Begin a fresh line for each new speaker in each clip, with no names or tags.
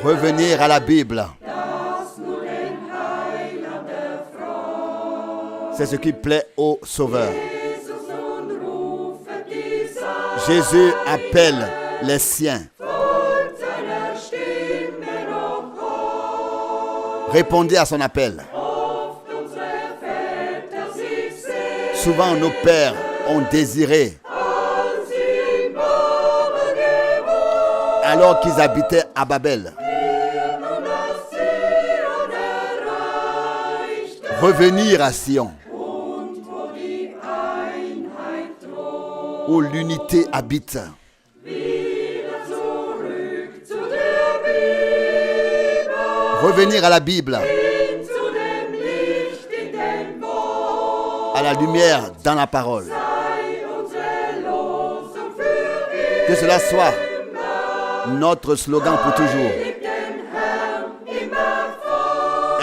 Revenir à la Bible. C'est ce qui plaît au Sauveur. Jésus appelle les siens. Répondez à son appel. Souvent nos pères ont désiré, alors qu'ils habitaient à Babel, revenir à Sion, où l'unité habite. Revenir à la Bible, à la lumière dans la parole. Que cela soit notre slogan pour toujours.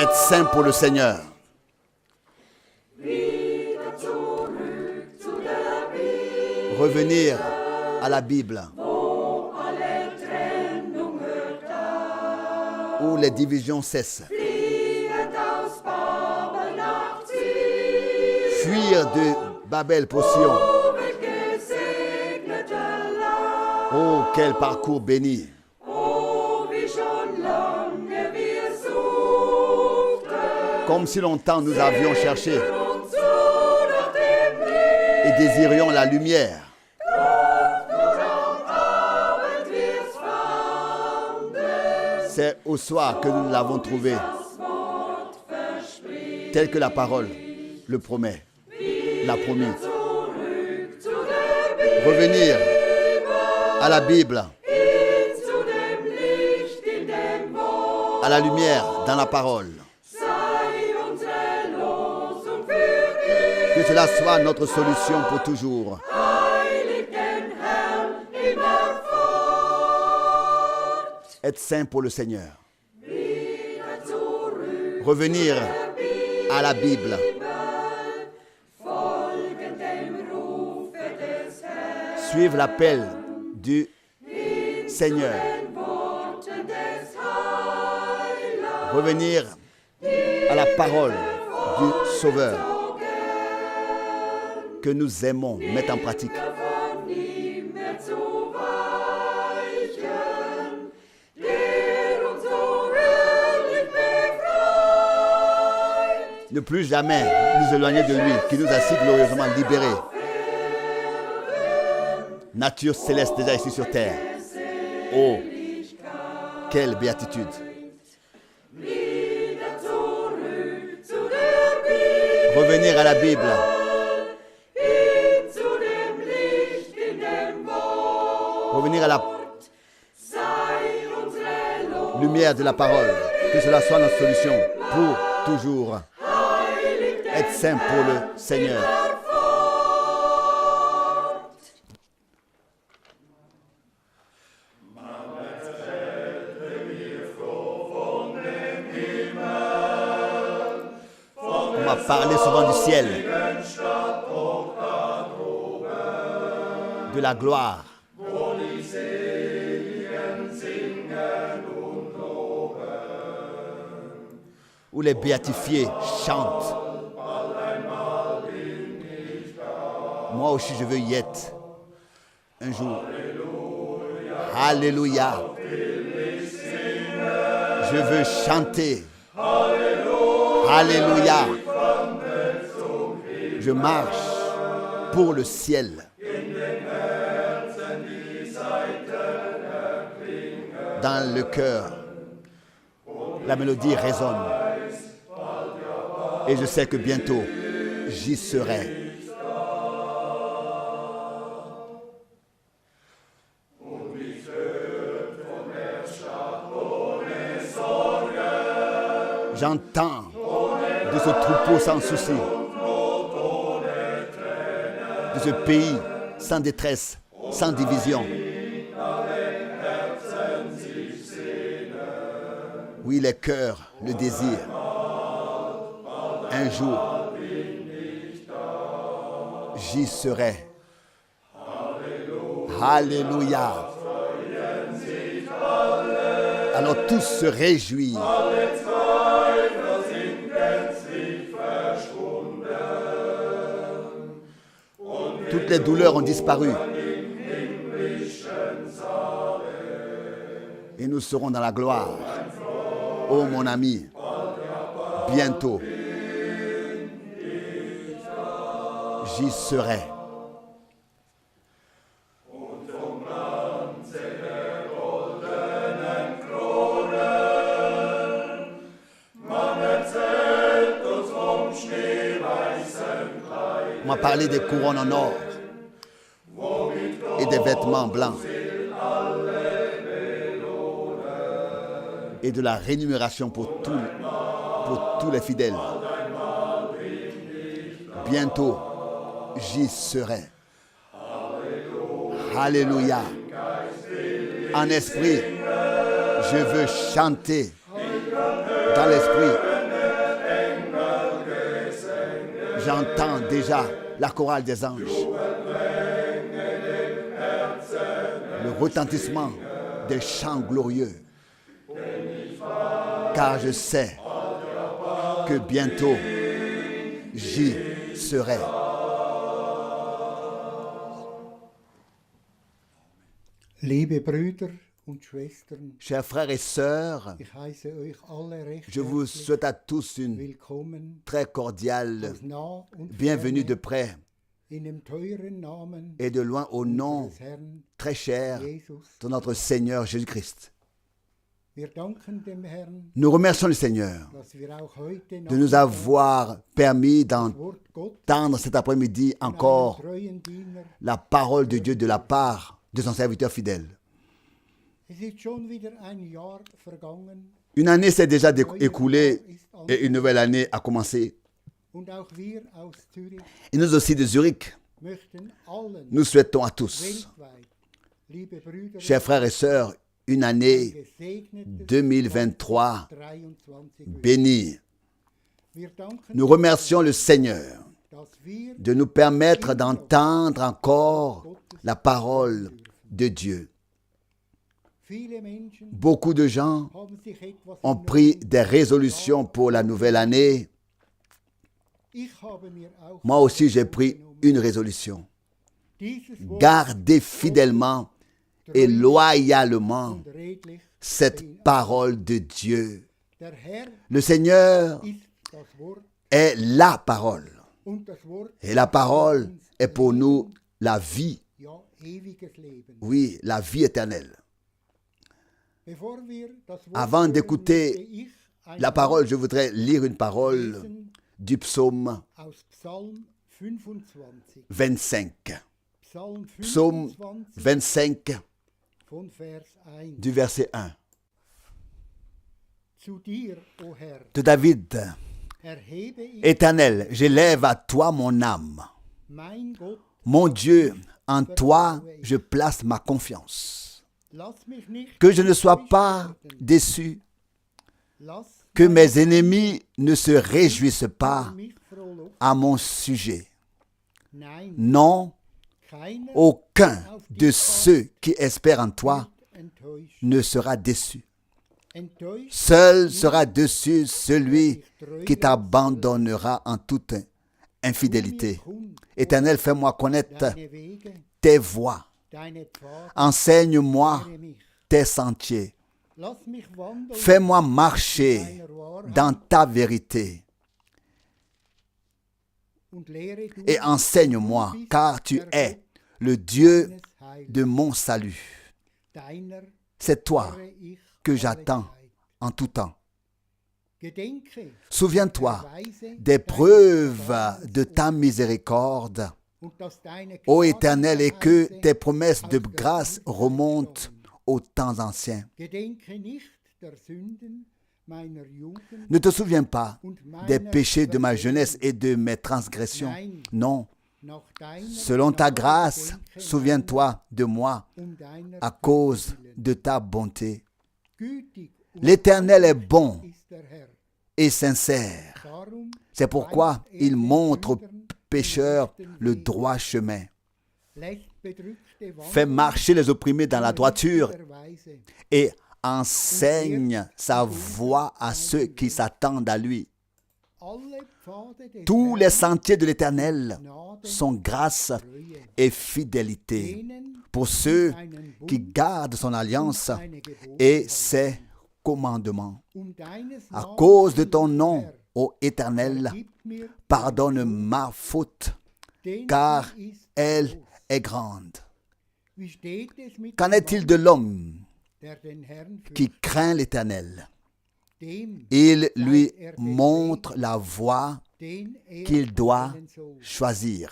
Être saint pour le Seigneur. Revenir à la Bible, où les divisions cessent. Fuir de Babel pour Sion. Oh, quel parcours béni. Comme si longtemps nous avions cherché et désirions la lumière. C'est au soir que nous l'avons trouvé, tel que la parole le promet, l'a promis. Revenir à la Bible, à la lumière dans la parole. Que cela soit notre solution pour toujours. Être saint pour le Seigneur. Revenir à la Bible. Suivre l'appel du Seigneur. Revenir à la parole du Sauveur que nous aimons mettre en pratique. Ne plus jamais nous éloigner de lui, qui nous a si glorieusement libérés. Nature céleste déjà ici sur terre. Oh, quelle béatitude. Revenir à la Bible. Revenir à la lumière de la parole. Que cela soit notre solution pour toujours. Être saint pour le Seigneur. On m'a parlé souvent du ciel, de la gloire. Où les béatifiés chantent. Moi aussi, je veux y être un jour. Alléluia. Je veux chanter. Alléluia. Je marche pour le ciel. Dans le cœur, la mélodie résonne. Et je sais que bientôt, j'y serai. J'entends de ce troupeau sans souci, de ce pays sans détresse, sans division. Oui, les cœurs le désirent. Un jour, j'y serai. Alléluia. Alors tous se réjouissent. Toutes les douleurs ont disparu. Et nous serons dans la gloire. Oh mon ami, bientôt, j'y serai. On m'a parlé des couronnes en or et des vêtements blancs et de la rémunération pour tous les fidèles. Bientôt, j'y serai. Alléluia. En esprit, je veux chanter dans l'esprit. J'entends déjà la chorale des anges. Le retentissement des chants glorieux. Car je sais que bientôt j'y serai.
Liebe Brüder und Schwestern,
Chers frères et sœurs,
ich heiße euch alle recht
je vous
herzlich
souhaite à tous une
willkommen
très cordiale
aus nah und
bienvenue de
ferne
près
in dem teuren Namen
et de loin au nom
unseres Herrn
très cher
Jesus.
de notre Seigneur Jésus-Christ.
Wir danken dem Herrn,
Nous remercions le Seigneur
dass wir auch heute
de nous
Nachmittag
avoir permis
das Wort Gottes
d'entendre cet après-midi
von einem
encore
treuen Diener.
la parole de Dieu de la part de son serviteur fidèle.
Es ist schon wieder ein Jahr vergangen
Une année s'est déjà écoulée et une nouvelle année a commencé.
und auch wir aus Zürich
Et nous aussi de Zurich,
möchten allen
nous souhaitons à tous,
weltweit, liebe Brüder,
chers frères et sœurs, une année
gesegnetes
2023
23
bénie.
Wir danken,
Nous remercions le Seigneur
dass wir
de nous permettre d'entendre encore la parole de Dieu.
viele Menschen
Beaucoup de gens
haben sich etwas
ont pris
vorgenommen.
des résolutions pour la nouvelle année.
Ich habe mir auch
Moi aussi, j'ai pris une résolution.
dieses Wort
Gardez fidèlement et loyalement
und redlich.
cette parole de Dieu.
Der Herr
Le Seigneur
ist das Wort
est la parole.
und das Wort
Et la parole est pour nous la vie.
ja ewiges Leben.
Oui, la vie éternelle.
Bevor wir das Wort
Avant
hören,
d'écouter
möchte ich ein
la
Wort
parole, je voudrais lire une parole
lesen
du psaume
aus Psalm 25.
25.
Psalm
Psaume
25
25
von Vers 1.
du verset 1.
Zu dir, o Herr,
De David,
erhebe ich
Éternel, j'élève à toi mon âme.
mein Gott,
Mon Dieu, en toi, je place ma confiance.
lass mich nicht
Que je ne sois
enttäuscht
pas
werden.
déçu,
Lass
que
meine
mes ennemis ne se réjouissent pas
mich frohlocken.
à mon sujet.
Nein,
Non,
keiner
aucun de ceux qui espèrent en toi
wird enttäuscht.
ne sera déçu.
Enttäuscht
Seul sera déçu celui qui t'abandonnera en toute infidélité. Éternel, fais-moi connaître
deine Wege,
tes voies.
deine Pfade,
Enseigne-moi
lehre mich.
tes sentiers.
Lass mich wandeln
Fais-moi
in
marcher
deiner Wahrheit
dans ta vérité
und lehre du
et enseigne-moi, car tu es le Dieu
meines Heils.
de mon salut.
Deiner
C'est toi
harre ich
que
alle
j'attends
Zeit.
en tout temps.
Gedenke
Souviens-toi
der Weise
des
deiner
preuves
Erbarmens
de ta miséricorde,
und dass deine
ô Éternel, et que
Gnadenverheiße
tes promesses de
aus der
grâce
Ewigkeit
remontent
stammen.
aux temps anciens.
Gedenke nicht der Sünden meiner Jugend
Ne te souviens pas
und
des
meiner
péchés de ma jeunesse
Verfehlungen.
et de mes transgressions.
Nein,
Non,
nach deiner
selon ta
Gnade
grâce,
gedenke
souviens-toi de moi
meiner, deiner
à cause
Güte willen.
de ta bonté.
Gütig und
L'Éternel est bon
ist der Herr.
et sincère.
Darum
C'est pourquoi
weist
il
den
montre aux
Sündern
pécheurs
den rechten
le
Weg,
droit chemin.
lässt Bedrückte
Fait
wandeln
marcher les opprimés dans la
in
droiture
richtiger Weise.
et enseigne sa voie à ceux qui s'attendent à lui.
Alle Pfade des
Tous les
Herrn
sentiers de l'Éternel
Gnade,
sont grâce
Treue,
et fidélité
denen
pour ceux
seinen
qui
Bund
gardent son alliance
seine Gebote
et
halten.
ses commandements.
Deines
À
Namens
cause de
willen,
ton nom,
Herr,
ô Éternel,
vergib mir
pardonne ma faute,
denn
car
sie ist
elle
groß.
est grande.
Wie steht es mit
Qu'en
dem
est-il
Mann,
de l'homme
der den Herrn
qui
fürchtet?
craint l'Éternel?
Dem,
Il lui montre la voie
den er
qu'il doit
wählen soll.
choisir.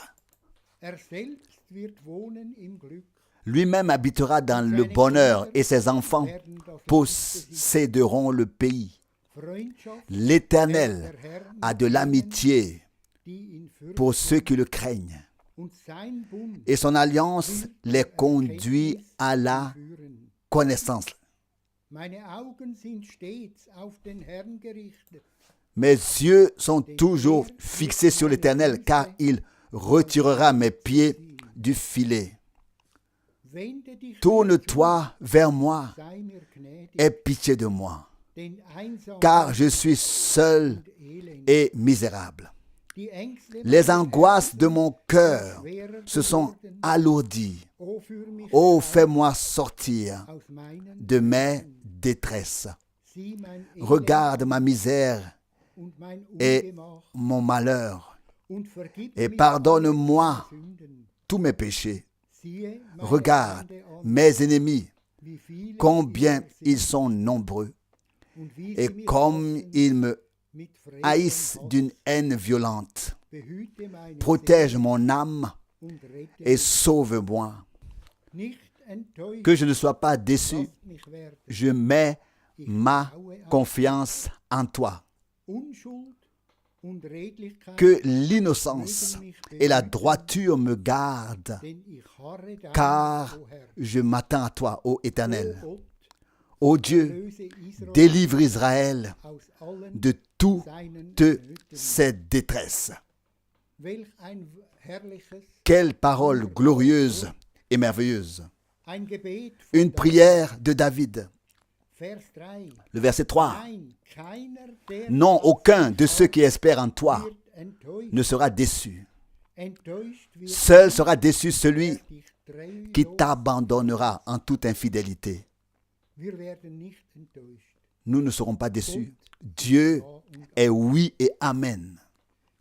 Er selbst wird wohnen im Glück.
Lui-même habitera dans le bonheur et ses enfants
Werden das Land
posséderont le pays.
Freundschaft
L'Éternel
der Herr
a de l'amitié
die ihn fürchten,
pour ceux qui le craignent,
und sein Bund
et son alliance les conduit à la
führen.
connaissance.
Meine Augen sind stets auf den Herrn gerichtet.
Mes yeux sont toujours fixés sur l'Éternel, car il retirera mes pieds du filet.
Wende dich
Tourne-toi vers moi,
sei mir gnädig,
aie pitié de moi,
denn einsam
car je suis seul
und elend.
et misérable.
Die Ängste
Les
meines
angoisses de mon cœur
schwerer
se sont
geworden.
alourdies.
O führ mich
Oh,
heraus
fais-moi sortir
aus meinen
de mes détresses.
Sieh mein Elend
Regarde ma misère
und mein
et
Ungemach
mon malheur
und vergib
et
mir
pardonne-moi
alle meine Sünden.
tous mes péchés.
Siehe meine
Regarde
Feinde an,
mes ennemis,
wie viele
combien
sie
ils
sind
sont nombreux,
und wie
et
sie mich
comme
hassen
ils me
mit Frevel
haïssent
und
d'une
Hass.
haine violente.
Behüte meine
Protège
Seele
mon âme
und rette
et
mich.
sauve-moi.
Nicht enttäuscht,
Que je ne sois pas déçu,
lass mich werden.
je mets ma confiance en toi.
Unschuld und Redlichkeit,
Que l'innocence et la droiture me gardent,
denn ich harre dein,
car
o Herr.
je m'attends à toi, ô Éternel.
O Gott,
Ô Dieu,
löse Israel
délivre Israël
aus allen
de toutes
seinen
de
Nöten.
ses détresses.
Welch ein herrliches,
Quelle parole glorieuse et merveilleuse.
ein Gebet von
Une prière de David.
Vers 3.
Le verset 3.
Nein, keiner, der
Non,
auf
aucun
dich
de ceux qui espèrent en toi
wird enttäuscht.
ne sera déçu.
Enttäuscht wird
Seul sera déçu celui
der dich treulos.
qui t'abandonnera en toute infidélité.
Wir werden nicht enttäuscht.
Nous ne serons pas déçus. Dieu
Ja und
est oui et amen.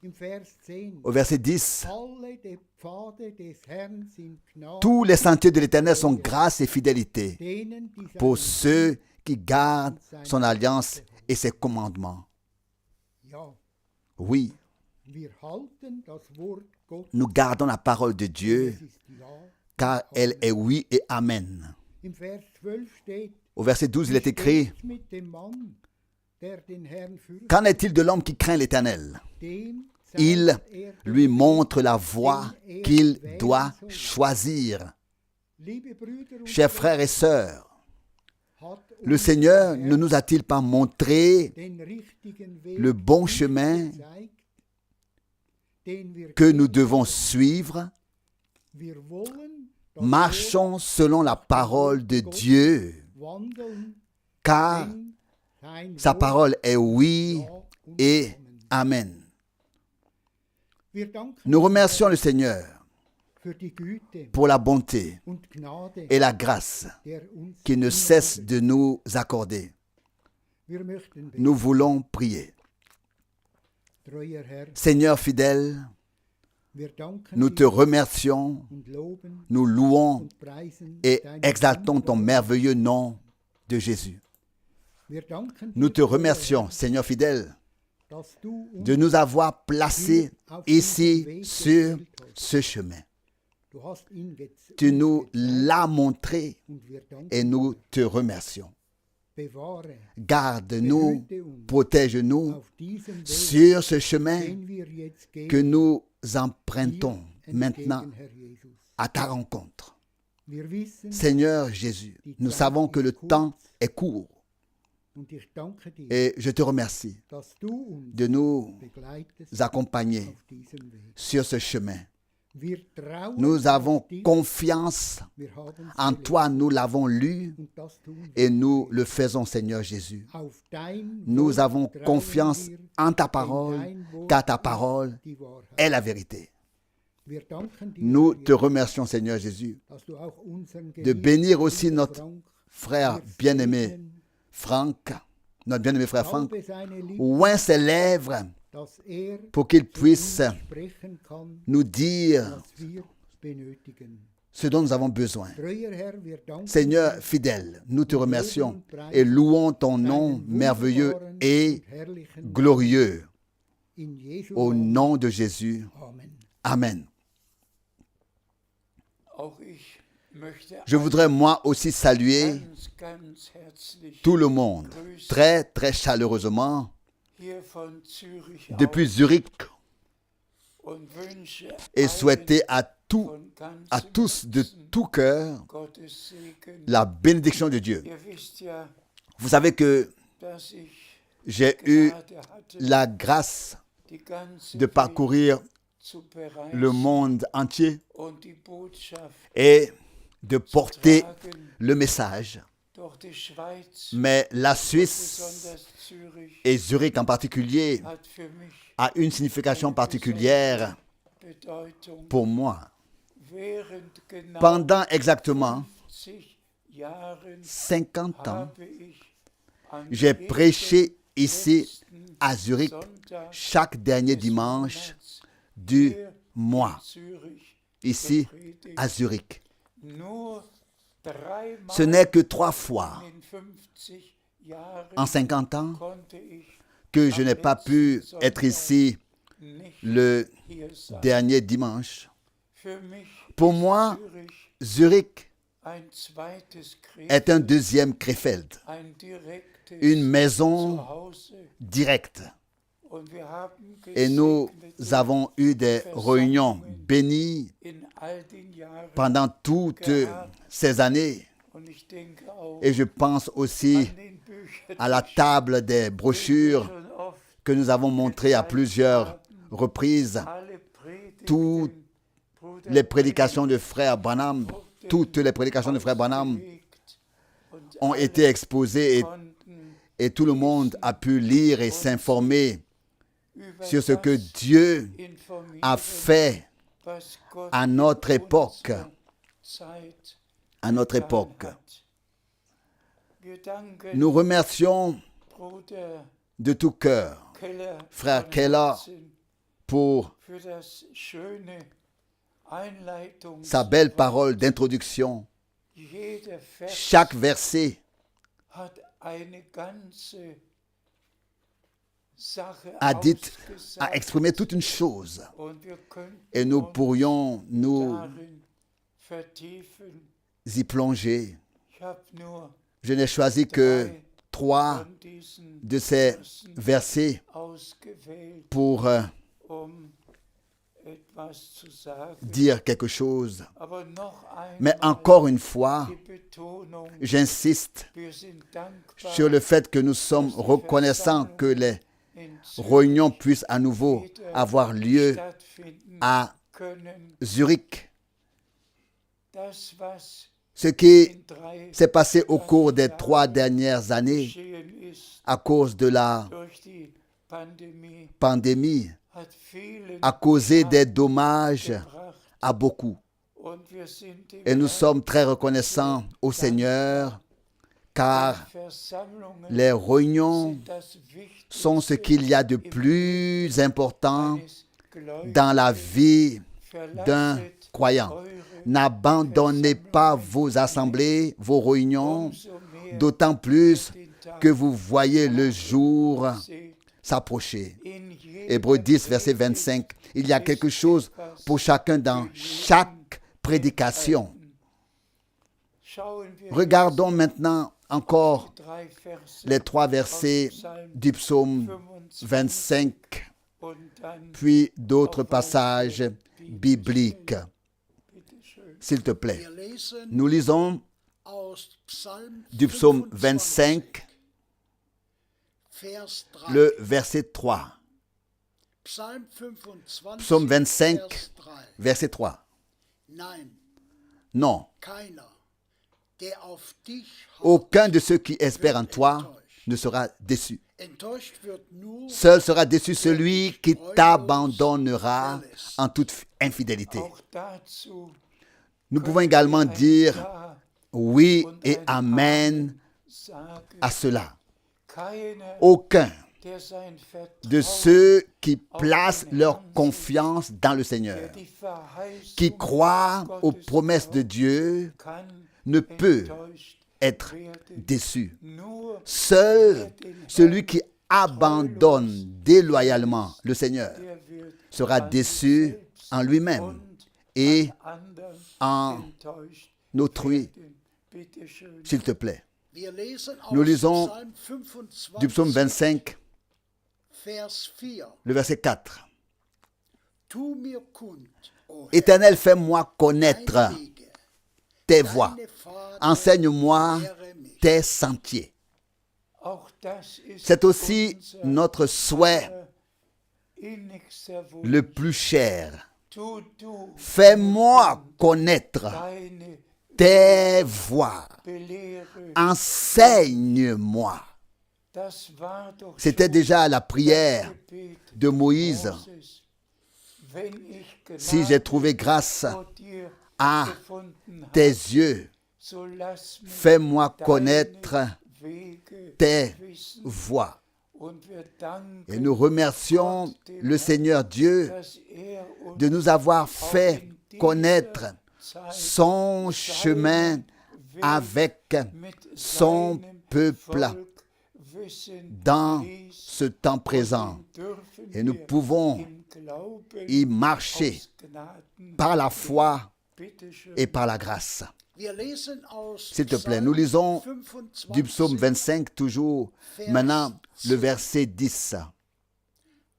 im Vers 10.
Au verset 10.
Alle die Pfade des Herrn sind Gnade,
Tous les sentiers de l'Éternel sont grâce et fidélité
denen, die
pour
seinen
ceux qui gardent son alliance et ses commandements.
Ja,
Oui,
wir halten das Wort Gottes.
nous gardons la parole de Dieu
Es ist ja.
car elle est oui et amen.
Im Vers 12 steht,
Au verset 12, il est
wie
écrit,
steht's mit dem Mann, der den Herrn fürchtet,
qu'en est-il de l'homme qui craint l'Éternel?
dem
Il
zeigt er
lui
den
montre la voie
Weg,
qu'il doit choisir.
Liebe Brüder und
Chers frères et sœurs,
hat
le
uns
Seigneur
der
ne nous a-t-il pas montré
den richtigen Weg
le bon
nicht
chemin
gezeigt, den wir
que nous
gehen
devons
sollen?
suivre?
Wir wollen das
Marchons selon la parole de Dieu,
Wort wandeln,
car
denn sein
sa
Wort
parole est oui
ja und
et
Amen.
amen.
Wir danken
Nous remercions le Seigneur
für die Güte
pour la bonté
und Gnade,
et la grâce
der uns
qu'il ne
immer
cesse
gibt.
de nous accorder.
Wir möchten beten.
Nous voulons prier.
Treuer Herr,
Seigneur fidèle,
wir danken
nous te
dir
remercions,
und loben
nous louons
und preisen
et
deinen
exaltons ton
wunderbaren-
merveilleux nom de Jésus.
Wir danken
Nous
dir,
te
treuer
remercions,
Herr,
Seigneur fidèle,
dass du uns
de nous avoir placés ici sur ce chemin.
Du hast ihn
Tu
uns
nous
gezeigt
l'as montré
und wir danken
et nous
dir.
te remercions.
Bewahre,
Garde-nous,
behüte uns
protège-nous
auf diesem Weg,
sur ce chemin
den wir jetzt gehen,
que nous
dir
empruntons maintenant
entgegen, Herr Jesus.
à ta rencontre.
Wir wissen,
Seigneur Jésus, nous savons que le temps est court
und ich danke dir,
et je te remercie
dass du uns
de nous
begleitest
accompagner
auf diesem Weg.
sur ce chemin.
Wir trauen
Nous avons
auf dich.
confiance
Wir haben's
en
gelesen.
toi. Nous l'avons lu
Und das tun wir.
et nous le faisons, Seigneur Jésus.
Auf dein
Nous
Wort
avons
trauen
confiance
wir,
en ta
denn
parole,
dein Wort
car ta
ist
parole
die Wahrheit.
est la vérité.
Wir danken dir,
Nous te
Herr,
remercions, Seigneur Jésus,
dass du auch unseren
de
geliebten
bénir aussi
Bruder
notre
Frank
frère
wir
bien-aimé
segnen.
Franck, notre bien-aimé frère Franck,
Taube seine Lippen,
oint ses lèvres
dass
pour qu'il
zu
puisse
uns sprechen kann,
nous dire
was wir benötigen.
ce dont nous avons besoin.
Treuer Herr, wir danken
Seigneur
dir
fidèle, nous te remercions et louons ton nom
deinen
merveilleux
wunderbaren
et
und herrlichen
glorieux.
in Jesu
Au
Namen.
nom de Jésus.
Amen.
Amen.
Auch ich möchte
Je voudrais moi aussi saluer
ganz herzlich
tout le monde, très très chaleureusement,
hier von Zürich
depuis Zurich,
und wünsche
et
allen
souhaiter à
von ganzem
tous de
Herzen
tout cœur
Gottes Segen.
la bénédiction de Dieu.
Ihr wisst ja,
Vous savez que
dass ich
j'ai eu
Gnade hatte,
la grâce
die ganze
de parcourir
Welt zu bereisen
le monde entier
und die Botschaft
et de porter
tragen
le message.
durch die Schweiz,
Mais la Suisse
besonders Zürich,
et Zurich en particulier
hat für mich
a une signification particulière
Bedeutung.
pour moi.
Während genau
Pendant exactement
50 Jahren
50 ans,
habe ich an
j'ai
jedem
prêché ici
letzten
à Zurich
Sonntag
chaque dernier
des
dimanche
Monats
du
hier
mois,
in Zürich
ici
gepredigt.
à Zurich.
Nur dreimal
Ce n'est que 3 fois
in 50 Jahren
en 50 ans
konnte ich
que je n'ai pas pu être ici
nicht
le
hier sein.
dernier dimanche.
Für mich
Pour moi,
Zürich
Zurich
ein zweites
est un
Krefeld,
deuxième Krefeld,
ein direktes
une maison
Zuhause.
directe.
Und wir haben
Et nous
gesegnete
avons eu des réunions bénies
in all den Jahren.
pendant toutes ces années.
Und ich denke auch
Et je pense aussi
an den Büchern,
à la table des
die wir
brochures
schon oft
que nous avons montrées à plusieurs reprises.
alle Predigten,
Toutes
Bruder
les prédications de frère Branham, toutes les prédications de frère Branham
ausgelegt und
ont
alle
été exposées
konnten
et tout le monde a pu lire et s'informer
über
sur ce que
das
Dieu
informieren,
a fait
was Gott
à notre
in
époque.
unserer Zeit
à notre
getan
époque.
hat. Wir danken
Nous remercions
Bruder
de tout cœur
Keller
Frère
von
Keller
Herzen
pour
für das schöne
sa belle parole d'introduction.
Jeder Vers
Chaque verset
hat eine ganze Sache
a dit,
ausgesagt.
a exprimé toute une chose.
Und wir könnten
Et nous
uns
pourrions nous
darin vertiefen.
y plonger.
Ich habe nur
Je n'ai choisi que
drei
3
von diesen
de ces
Versen
versets
ausgewählt,
pour
etwas zu sagen.
dire quelque chose.
Aber noch
Mais
einmal
encore une fois,
die Betonung,
j'insiste
wir sind dankbar,
sur le fait que nous sommes reconnaissants que les
in Zürich
réunions puissent à nouveau avoir lieu
stattfinden
à
können.
Zurich.
Das, was
Ce qui
in 3
s'est passé au cours des 3 dernières années
geschehen ist
à cause de la
durch die Pandemie,
pandémie
hat vielen
a causé des dommages
gebracht.
à beaucoup.
Und wir sind dem
Et nous
Herrn
sommes très reconnaissants au Seigneur car
Versammlungen
les réunions
sind das Wichtigste
sont ce qu'il y a de plus important
eines Gläubigen.
dans la vie d'un
Verlasset
croyant.
eure
N'abandonnez pas vos assemblées, vos réunions,
umso mehr
d'autant plus
den Tag
que vous voyez le jour
seht.
s'approcher.
In
Hébreux
jeder
10, verset 25. Il y a quelque chose pour chacun dans chaque prédication.
Schauen wir
Regardons maintenant encore
die 3 Verse
les 3 versets
aus Psalm
du psaume
25
25,
und dann
puis d'autres passages bibliques.
bitte schön.
S'il te plaît.
Wir lesen
Nous lisons
aus Psalm
du psaume
25,
25,
Vers 3.
le verset 3.
Psalm 25,
Psaume 25,
Vers 3.
verset 3.
Nein,
Non,
keiner, der auf dich
aucun de ceux qui espèrent en toi ne sera déçu.
enttäuscht wird nur,
Seul sera déçu celui qui t'abandonnera en toute infidélité.
Auch dazu
Nous pouvons également dire
Ja
oui
und
et
ein
amen
sagen,
à cela.
keiner,
Aucun
der sein
de
Vertrauen,
ceux qui placent leur confiance dans le Seigneur,
der die Verheißung
qui croient aux
Gottes
promesses de
glaubt,
Dieu,
kann
ne peut
enttäuscht
être
werden.
déçu.
Nur
Seul celui qui abandonne déloyalement le Seigneur
der wird
sera déçu en lui-même
und
et
anderen
en
enttäuscht
autrui,
werden. Bitte schön.
s'il te plaît.
wir lesen aus
Nous lisons
Psalm 25,
Du psaume 25,
Vers 4.
le verset 4.
Tu mir kund, o Herr,
Éternel, fais-moi connaître
deine Wege,
tes voies.
deine Pfade,
Enseigne-moi
lehre mich.
tes sentiers.
Auch das ist
C'est aussi
unser
notre souhait
innigster Wunsch.
le plus cher.
Tu
Fais-moi connaître
deine
tes voies.
belehre.
Enseigne-moi.
Das war doch
C'était
schon
déjà la prière
das Gebet
de Moïse.
Moses. Wenn ich
Si
Gnade
j'ai trouvé grâce
vor dir
à
gefunden
tes
habe,
yeux,
so lass mich
fais-moi
deine
connaître
Wege
tes
wissen.
voies.
Und wir danken
Et nous remercions le Seigneur Dieu
dass uns
de nous avoir fait connaître
Zeit
son chemin avec
mit
son
seinem
peuple
Volk wissen
dans
ließ.
ce temps présent.
Und dürfen
Et nous
wir
pouvons
im Glauben
y marcher
aus Gnaden
par la foi
bitte schön.
et par la grâce.
Wir lesen aus
S'il te plaît,
Psalm
nous lisons
25,
du psaume 25, toujours maintenant le verset 10.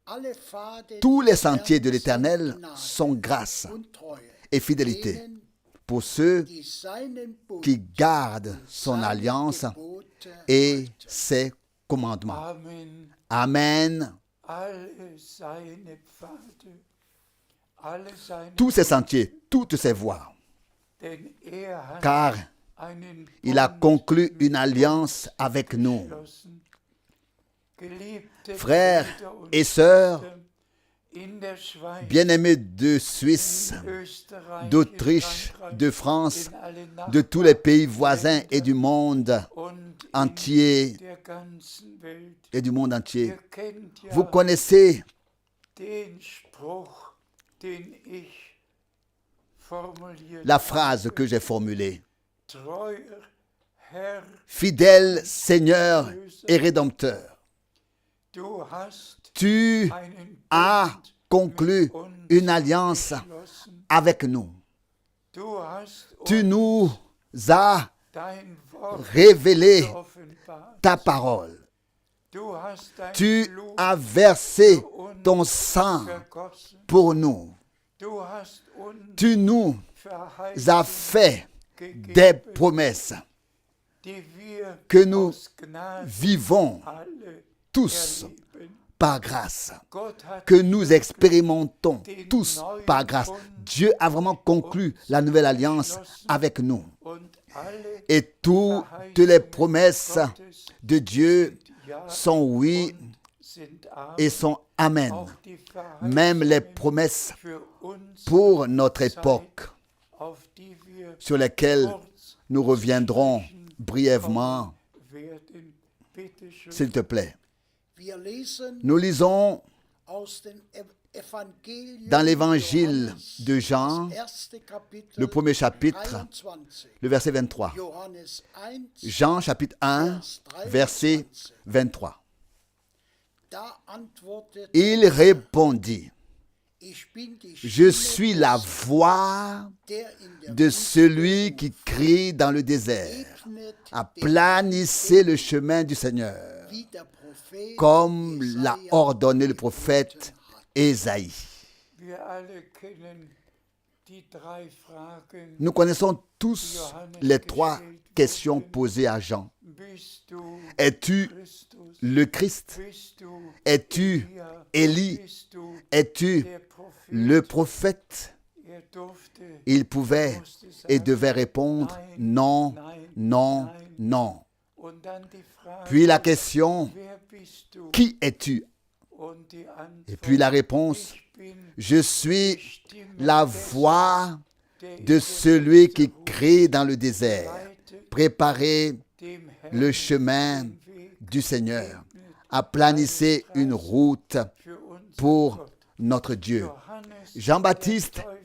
alle Pfade
Tous les
des
sentiers de
Herrn
l'Éternel
sind Gnade
sont grâce
und Treue,
et fidélité
denen,
pour ceux
die seinen Bund,
qui gardent son
seine
alliance
Gebote
et
halten.
ses commandements.
Amen.
Amen.
Alle seine Pfade, alle seine
Tous ces sentiers, toutes ces voies,
denn hat
car
einen
il a
Bund
conclu
mit
une alliance avec nous.
geschlossen. Geliebte
Frères
Brüder und
et sœurs,
Schwestern in der Schweiz,
bien-aimés de Suisse,
in Österreich,
d'Autriche,
in Frankreich,
de France,
in alle
de tous les pays voisins
Nachbarländer
et du monde
und
entier
in der ganzen Welt.
et du monde entier.
Ihr kennt ja
Vous connaissez
den Spruch, den ich formuliert
la phrase que j'ai formulée.
Treuer Herr,
Fidèle Seigneur et Rédempteur,
du hast
tu
einen
as
Bund
conclu
mit uns
une alliance
geschlossen.
avec nous.
Du hast
Tu
uns
nous as
dein Wort
révélé
geoffenbart.
ta parole.
Du hast dein
Tu
Blut
as versé
für uns
ton sang
vergossen.
pour nous.
Du hast uns
Tu nous
Verheißungen
as fait
gegeben,
des promesses
die wir
que nous
aus Gnade
vivons
alle
tous
erleben.
par grâce,
Gott hat
que nous expérimentons tous par grâce. Dieu a vraiment conclu la nouvelle alliance avec nous.
und alle
Et toutes les promesses de Dieu
Ja
sont oui
sind Amen.
et sont amen.
Auch die
Même les
Verheißungen
promesses
für uns,
pour notre époque,
auf die wir
sur lesquelles
kurz
nous reviendrons brièvement,
werden. Bitte schön.
s'il te plaît.
Wir lesen
Nous lisons
aus dem Evangelium
dans l'évangile
Johannes,
de Jean,
das erste Kapitel,
le premier chapitre,
23.
le verset 23.
Johannes 1,
Jean chapitre 1, verset 23.
da antwortet
Il répondit,
ich bin die
je
Stimme
suis la voix
der in der
de
Wüste
celui qui crie dans le désert.
ebnet
Aplanissez le chemin du Seigneur,
wie der Prophet
comme l'a
Jesaja
ordonné le prophète Ésaïe.
Wir alle kennen die drei Fragen.
Nous connaissons tous les 3 questions posées à Jean.
Bist du
Es-tu
Christus?
le Christ?
Bist du
Es-tu Élie?
Bist du
Es-tu
der Prophet?
le prophète?
Durfte,
Il pouvait et devait répondre non, non, non.
und dann die Frage,
Puis la question,
wer bist du?
qui es-tu?
Und die Antwort,
Et puis la réponse,
ich bin
je suis
Stimme
la voix de celui qui crie dans le désert. Préparez
dem Herrn
le chemin
den Weg
du Seigneur. Aplanissez une route
für uns.
pour notre Dieu.
Johannes
Jean-Baptiste
der Täufer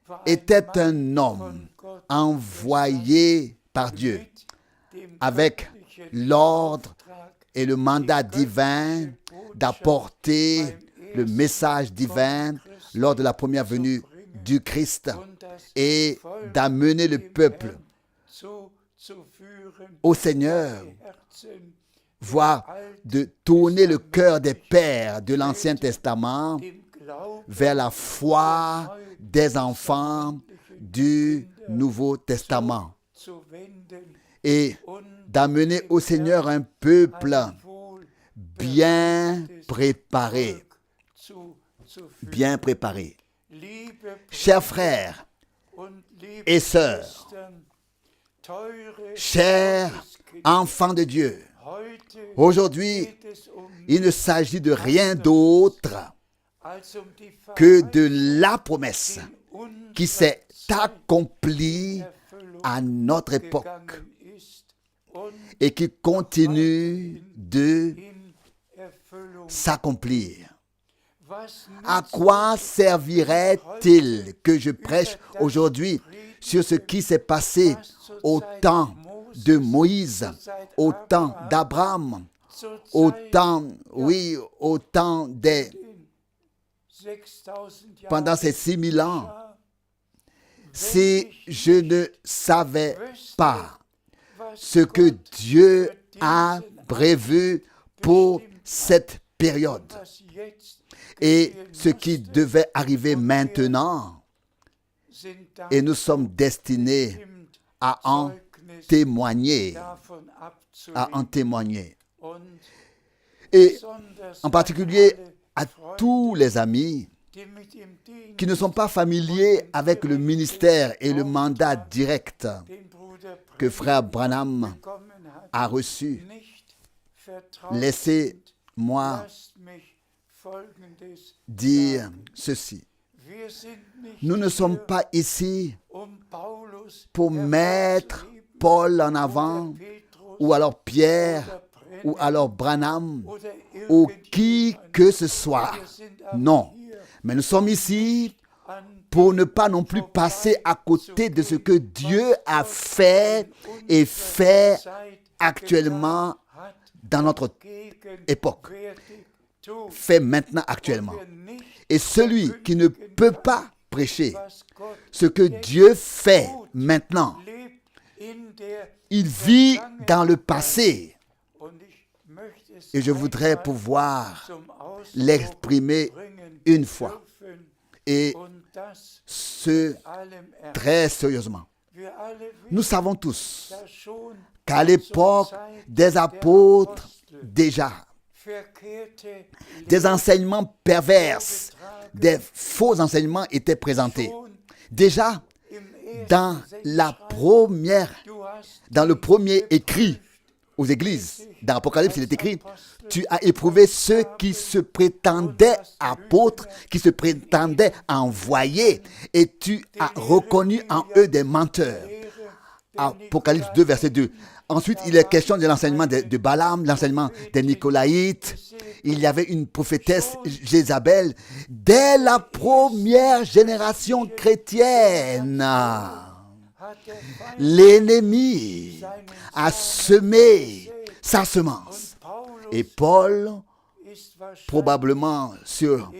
war ein
était
Mann
un homme
von Gott,
envoyé par Dieu
mit dem
avec
göttlichen
l'ordre
Auftrag,
et le mandat divin d'apporter le message divin lors de la première venue du Christ
und das
et
Volk
d'amener le
dem
peuple
Herrn zuzuführen,
au Seigneur,
die Herzen
voire de tourner le cœur des pères de l'Ancien Testament
dem Glauben
vers la foi des enfants du Nouveau Testament
zu wenden
et
und
d'amener au Seigneur un peuple
ein wohl
bien préparé,
zuzuführen.
bien préparé.
Liebe
Chers frères
und liebe
et sœurs,
Schwestern, teure
chers
Gotteskinder,
enfants de Dieu,
heute
aujourd'hui,
geht es
il ne s'agit de rien d'autre
als die
que de la promesse
Verheißung,
qui s'est accomplie à notre époque
gegangen ist und
et qui continue de
in Erfüllung.
s'accomplir.
Was
À quoi servirait-il que je prêche aujourd'hui sur ce qui s'est passé au temps de Moïse, au temps d'Abraham, au temps, oui, au temps des, pendant ces 6000 ans, si je ne savais pas ce que Dieu a prévu pour cette période et ce qui devait arriver maintenant, et nous sommes destinés à en témoigner, Et en particulier à tous les amis qui ne sont pas familiers avec le ministère et le mandat direct que frère Branham a reçu. Laissez-moi dire ceci. Nous ne sommes pas ici pour mettre Paul en avant, ou alors Pierre, ou alors Branham, ou qui que ce soit. Non. Mais nous sommes ici pour ne pas non plus passer à côté de ce que Dieu a fait et fait actuellement dans notre époque. Fait maintenant actuellement. Et celui qui ne peut pas prêcher ce que Dieu fait maintenant, il vit dans le passé. Et je voudrais pouvoir l'exprimer une fois. Et ce, très sérieusement. Nous savons tous qu'à l'époque des apôtres, déjà, des enseignements pervers, des faux enseignements étaient présentés. Déjà, dans le premier écrit aux églises, dans l'Apocalypse, il est écrit, tu as éprouvé ceux qui se prétendaient apôtres, qui se prétendaient envoyés, et tu as reconnu en eux des menteurs. Apocalypse 2, verset 2. Ensuite, il est question de l'enseignement de Balaam, l'enseignement des Nicolaïtes. Il y avait une prophétesse, Jézabel, dès la première génération chrétienne. L'ennemi a semé sa semence. Et Paul, probablement sur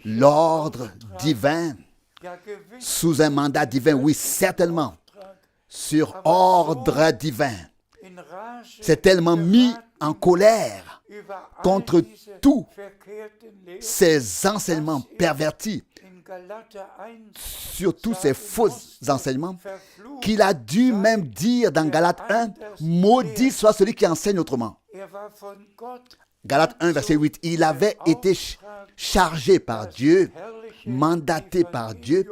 l'ordre divin, sous un mandat divin, oui, certainement, sur ordre divin, s'est tellement mis en colère contre tous ces enseignements pervertis sur tous ces faux enseignements, qu'il a dû même dire dans Galates 1, maudit soit celui qui enseigne autrement. Galates 1, verset 8, il avait été chargé par Dieu, mandaté par Dieu,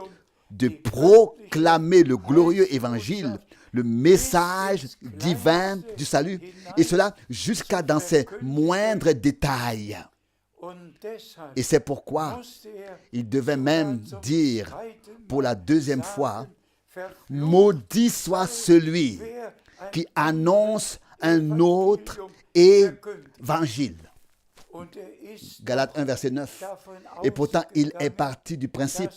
de proclamer le glorieux évangile, le message divin du salut, et cela jusqu'à dans ses moindres détails. Et c'est pourquoi il devait même dire pour la deuxième fois, maudit soit celui qui annonce un autre évangile. Galates 1, verset 9. Et pourtant, il est parti du principe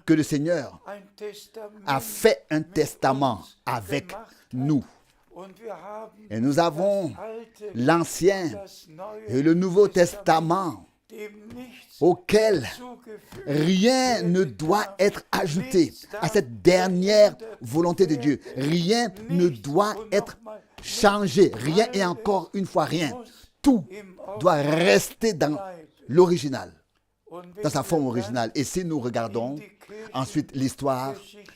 que le Seigneur a fait un testament avec nous. Et nous avons l'Ancien et le Nouveau Testament auquel rien ne doit être ajouté à cette dernière volonté de Dieu. Rien ne doit être changé. Rien et encore une fois rien. Tout doit rester dans l'original, dans sa forme originale. Et si nous regardons ensuite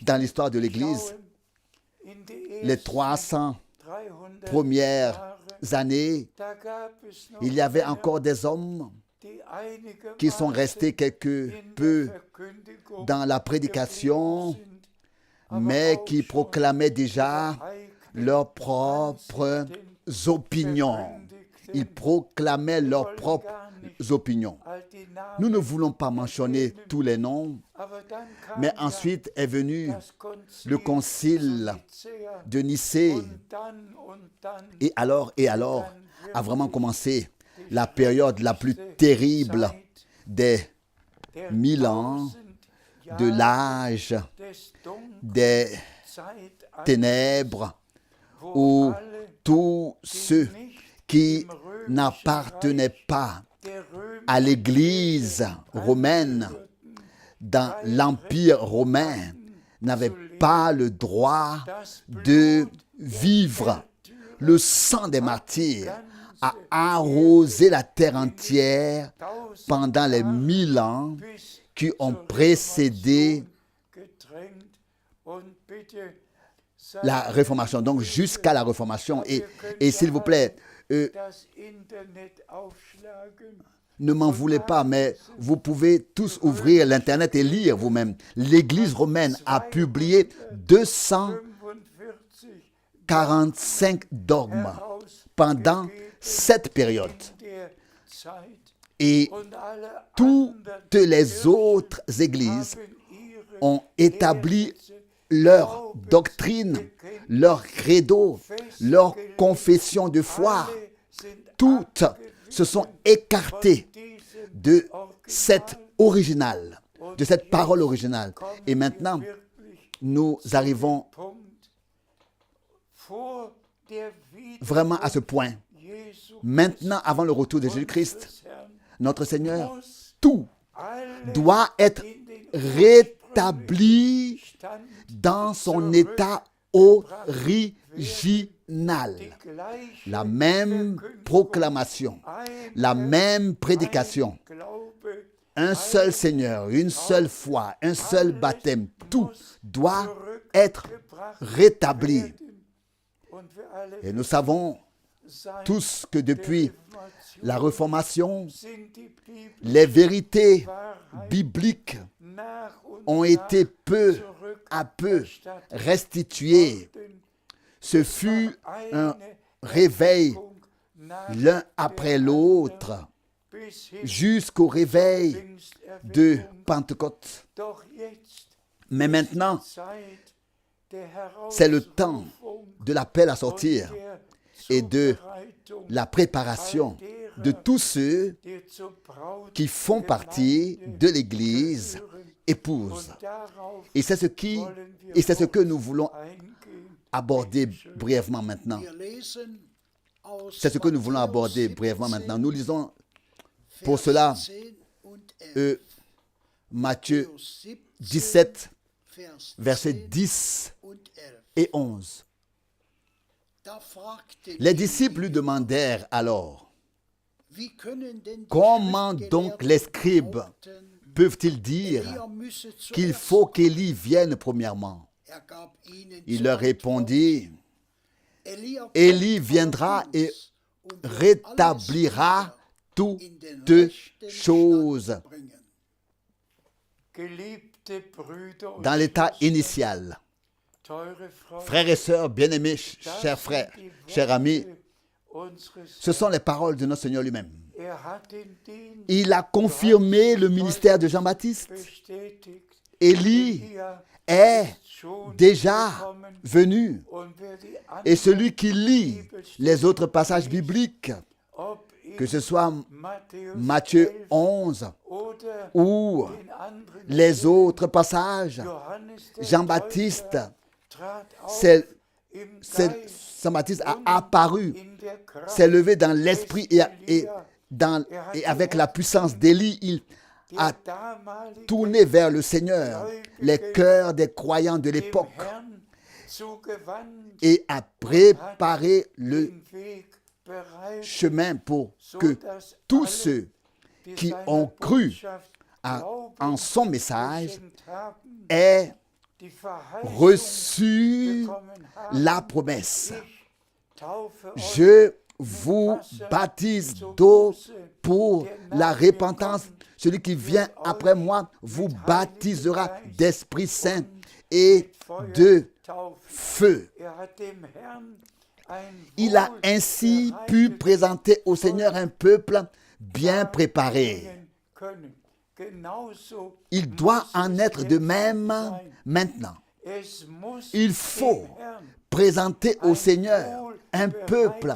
dans l'histoire de l'Église, les 300 premières années, il y avait encore des hommes qui sont restés quelque peu dans la prédication, mais qui proclamaient déjà leurs propres opinions. Ils proclamaient leurs propres opinions. Nous ne voulons pas mentionner tous les noms, mais ensuite est venu le concile de Nicée. Et alors a vraiment commencé la période la plus terrible des 1000 ans de l'âge des ténèbres, où tous ceux qui n'appartenaient pas à l'Église romaine, dans l'Empire romain, n'avaient pas le droit de vivre. Le sang des martyrs a arrosé la terre entière pendant les 1000 ans qui ont précédé la Réformation, donc jusqu'à la Réformation. Et s'il vous plaît, ne m'en voulez pas, mais vous pouvez tous ouvrir l'Internet et lire vous-même. L'Église romaine a publié 245 dogmes pendant cette période. Et toutes les autres églises ont établi leur doctrine, leur credo, leur confession de foi. Toutes se sont écartées de cette originale, de cette parole originale. Et maintenant, nous arrivons vraiment à ce point. Maintenant, avant le retour de Jésus-Christ, notre Seigneur, tout doit être rétabli dans son état original. La même proclamation, la même prédication, un seul Seigneur, une seule foi, un seul baptême, tout doit être rétabli. Et nous savons tous que depuis la Réformation, les vérités bibliques ont été peu à peu restituées. Ce fut un réveil l'un après l'autre jusqu'au réveil de Pentecôte. Mais maintenant, c'est le temps de l'appel à sortir et de la préparation de tous ceux qui font partie de l'Église épouse. Et c'est ce que nous voulons aborder brièvement maintenant. C'est ce que nous voulons aborder brièvement maintenant. Nous lisons pour cela Matthieu 17, versets 10 et 11. Les disciples lui demandèrent alors, « Comment donc les scribes peuvent-ils dire
Elia müsse
qu'il
zuerst
faut qu'Élie vienne premièrement?
gab ihnen
Il
zur
leur
Antwort,
répondit,
Elia kommt
Élie
von
viendra
uns
et
und wird alles
rétablira
wieder
toutes
in den rechten
choses
Stand bringen.
Geliebte Brüder und
dans l'état
Schwestern,
initial.
teure Freunde,
Frères et sœurs, bien-aimés,
das
chers
sind
frères,
die
chers amis,
Worte unseres
ce sont
Herrn.
les paroles de notre Seigneur lui-même.
Er hat den Dienst
Il a confirmé le ministère de Jean-Baptiste.
bestätigt.
Élie
Elia
est
ist schon
déjà
gekommen
venu.
und wer die
Et
anderen
celui qui lit les autres passages bibliques,
ob in
que ce soit
Matthäus
Matthieu
11
11
oder
ou
den anderen
les
Stellen,
autres passages,
Johannes der
Jean-Baptiste,
Täufer trat auf
c'est
im
c'est-
Geist
Jean-Baptiste a
und
apparu,
in der Kraft
s'est levé dans l'esprit et
Elia,
avec la puissance d'Élie, il a
der damalige
tourné vers le Seigneur les cœurs des croyants de
dem
l'époque
Herrn zugewandt,
et a préparé le
den Weg bereit,
chemin pour que
sodass
tous
alle,
ceux
die
qui
seiner
ont cru
Botschaft
à-
Glauben
en son message
geschenkt haben,
aient
die Verheißung
reçu
bekommen haben.
la promesse.
Ich taufe euch
Je vous baptise d'eau pour la repentance. Celui qui vient après moi vous baptisera d'Esprit Saint et de
taufen.
feu.
Er hat dem Herrn ein
Il a ainsi pu présenter au Seigneur un peuple bien préparé.
können. Genauso
Il doit
muss
en
es
être de
jetzt
même
sein.
maintenant.
Es muss
Il faut
dem Herrn
présenter au Seigneur un peuple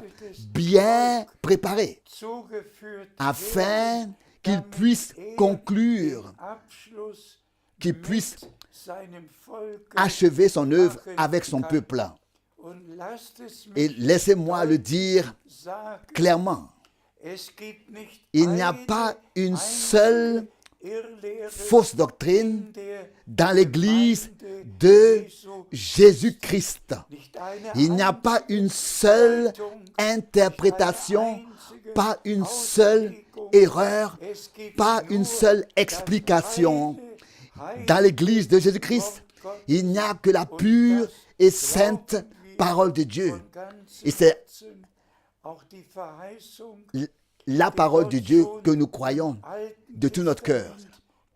bien préparé
zugeführt
afin qu'il puisse conclure,
Abschluss
qu'il puisse
mit seinem Volk.
achever son œuvre avec son peuple.
Und lasst es
Et
mich
laissez-moi le dire
sagen,
clairement,
es gibt nicht
il n'y a
eine
pas une seule
Irrlehre
fausse doctrine
in der
dans l'Église
Gemeinde
de
Jesu,
Jésus-Christ.
nicht eine
Il n'y a pas une seule interprétation, pas une seule erreur,
Es gibt
pas une
nur
seule
das
explication.
reine,
Dans l'Église de Jésus-Christ, il n'y a que la pure et sainte parole de Dieu.
von ganzem
Et c'est
Herzen auch die Verheißung
la parole de Dieu que nous croyons
Alten
de tout notre cœur.
Testament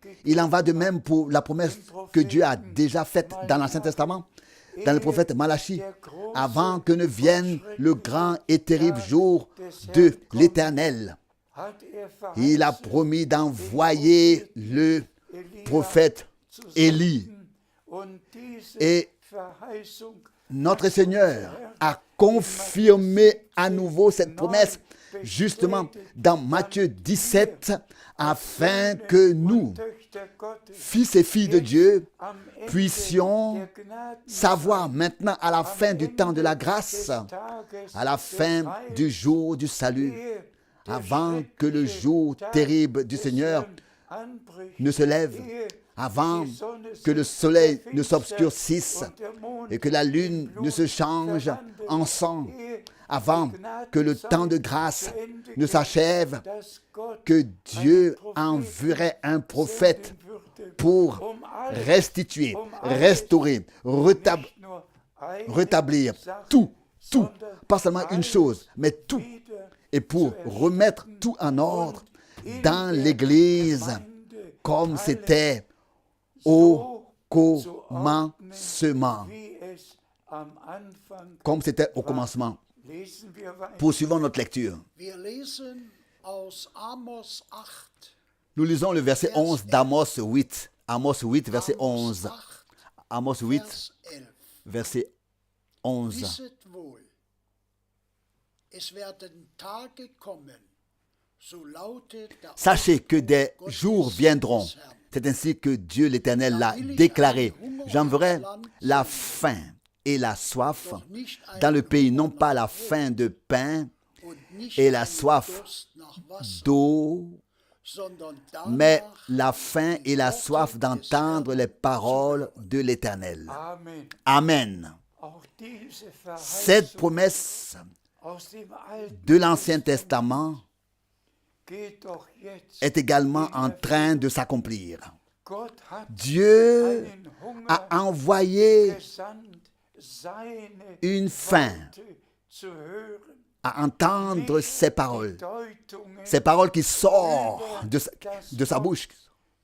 gegeben.
Il en va de même pour la promesse que Dieu a déjà faite dans l'Ancien Testament, dans le prophète Malachi, avant que ne vienne le grand et terrible jour de l'Éternel.
Hat er
Il a
verheißen,
promis d'envoyer le prophète Élie.
und diese
Et
Verheißung
notre Seigneur a confirmé à nouveau cette promesse justement dans Matthieu 17 afin que nous,
Töchter Gottes
fils et filles de Dieu,
am Ende
puissions
der Gnaden
savoir maintenant à la fin du temps de la grâce,
des Tages
à la fin
des Heils,
du jour du salut,
ehe der
avant que le
schreckliche
jour
Tag
terrible du
des
Seigneur
Herrn anbricht,
ne se lève,
ehe
avant
die Sonne
que le
sich
soleil ne
verfinstert
s'obscurcisse
und der Mond
et que la lune
in
ne se
Blut
change
verwandelt,
en sang,
ehe
avant
die
que le
Gnadenzeit
temps de grâce
zu Ende
ne
geht,
s'achève,
dass Gott
que Dieu
einen
enverrait un
Propheten
prophète
senden würde,
pour
um alles,
restituer,
alles,
restaurer,
nicht nur eine
rétablir
Sache,
tout,
sondern
pas seulement une
alles
chose, mais tout,
wieder
et pour
zu
remettre
errichten
tout en ordre
und in
dans
der
l'Église
Gemeinde
comme
alles
c'était
so
au
zu
commencement.
ordnen, wie es am Anfang
Comme c'était au commencement.
lesen wir weiter.
Poursuivons notre lecture.
Wir lesen aus Amos 8.
Nous lisons le verset 11 d'Amos 8. Amos 8, verset 11.
Amos 8,
Amos 8,
Vers 11.
verset 11.
Wisset wohl, es werden Tage kommen, so lautet der
Sachez que des
Auftrag
jours
Gottes
viendront.
des Herrn.
C'est ainsi que Dieu l'Éternel l'a déclaré. J'enverrai la faim et la soif dans le pays, non pas la faim de pain
Und nicht
et la
einen
soif
Durst nach Wasser,
d'eau,
sondern
mais
danach
la faim et la soif d'entendre les paroles de l'Éternel.
Amen.
Amen.
Auch diese
Cette
Verheißung
promesse
aus dem Alten
de l'Ancien Testament
geht doch jetzt.
est également en train de s'accomplir.
Gott hat
Dieu
einen Hunger
a envoyé
gesandt, seine
une faim
Worte zu hören.
à entendre ces paroles.
Deutungen,
Ces paroles qui sortent de sa bouche.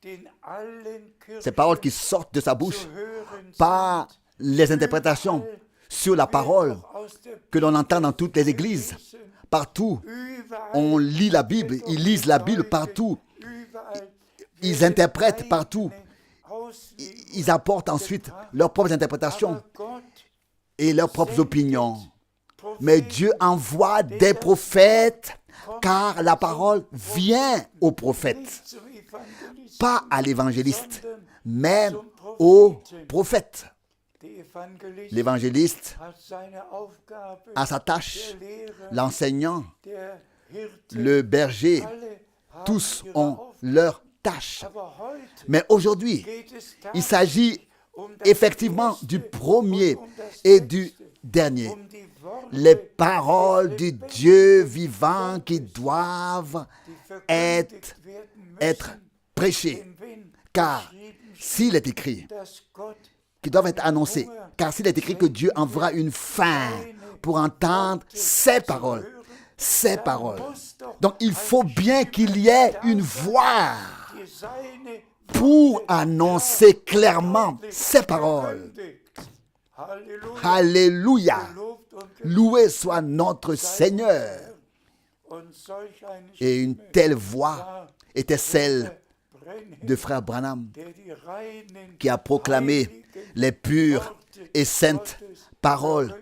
den allen
Ces paroles
Kirchen
qui sortent de sa bouche
zu hören
par les interprétations sur la parole
aus der
que l'on entend dans toutes les églises. Partout,
überall,
on lit la Bible, ils lisent la Bible partout,
überall
ils interprètent partout,
auslegen.
ils apportent ensuite leurs propres interprétations
Aber Gott
et leurs propres opinions. Mais Dieu envoie des prophètes car la parole vient aux prophètes,
zum Evangelisten,
pas à l'évangéliste, mais aux prophètes.
der Evangelist
L'évangéliste
hat seine Aufgabe,
a sa tâche,
der Lehrer,
l'enseignant,
der Hirte,
le berger,
alle haben
tous
ihre
ont
Aufgabe.
leur tâche.
Aber heute
Mais aujourd'hui,
geht es
il s'agit
um das
effectivement
Erste
du premier
und um das
et du
Letzte,
dernier.
um die Worte,
Les paroles du Dieu vivant qui doivent
die
être,
verkündigt werden
être
müssen.
prêchées.
Denn wenn
Car
geschrieben steht,
s'il est écrit,
dass Gott
qui doivent être annoncées, car s'il est écrit que Dieu enverra une faim pour entendre ses paroles, ses paroles. Donc il faut bien qu'il y ait une voix
die seine
pour annoncer clairement ses paroles.
verkündigt. Halleluja.
Alléluia.
Lobt und
Loué soit notre Seigneur.
und solch eine
Et une
Stimme
telle voix était celle
Brennhem,
de frère Branham
der die reinen,
qui a proclamé les pures et saintes paroles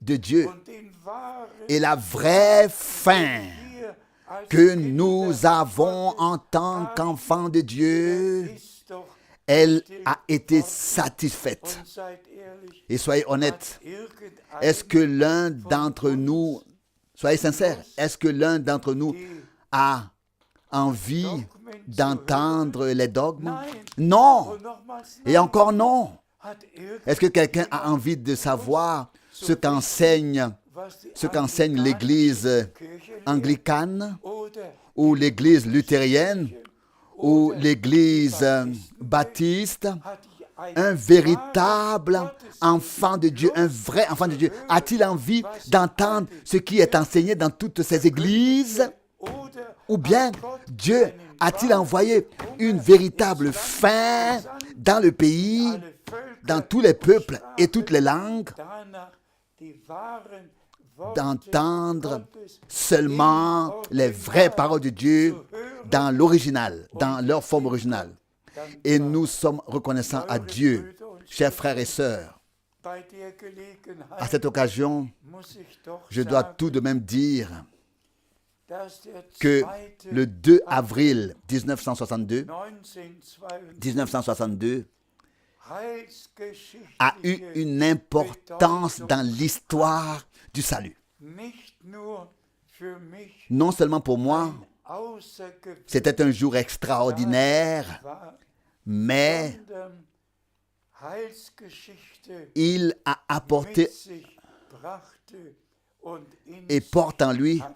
de Dieu
und den wahren
et la vraie fin
hier als
que nous avons en tant qu'enfants de Dieu,
ist doch
elle a été satisfaite.
und seid ehrlich,
Et soyez honnêtes,
irgendein
est-ce que l'un d'entre nous, soyez sincères, est-ce que l'un d'entre nous a envie d'entendre les dogmes? Non.
und nochmals
Et encore non.
hat
Est-ce que quelqu'un a envie de savoir ce qu'enseigne l'Église anglicane
oder
ou l'Église luthérienne ou l'Église baptiste?
hat
Un véritable enfant de Dieu, un vrai enfant de Dieu, a-t-il envie d'entendre ce qui est enseigné dans toutes ces églises?
oder
Ou bien Dieu a-t-il envoyé une véritable faim dans le pays,
alle Völker
dans tous les peuples et toutes les langues,
danach die wahren Worte
d'entendre
Gottes
seulement les vraies paroles de Dieu dans l'original, dans leur forme originale? Et nous sommes reconnaissants à Dieu, chers frères et sœurs.
bei der Gelegenheit
À cette occasion,
muss ich doch
je dois
sagen,
tout de même dire
dass der
que
2.
le 2 avril 1962,
1962
a eu une importance dans l'histoire du salut.
nicht nur für mich
Non seulement pour moi,
außergewöhnlich
c'était un jour extraordinaire,
war,
mais
sondern Heilsgeschichte
il a apporté
mit sich brachte und in
et porte en lui
hat.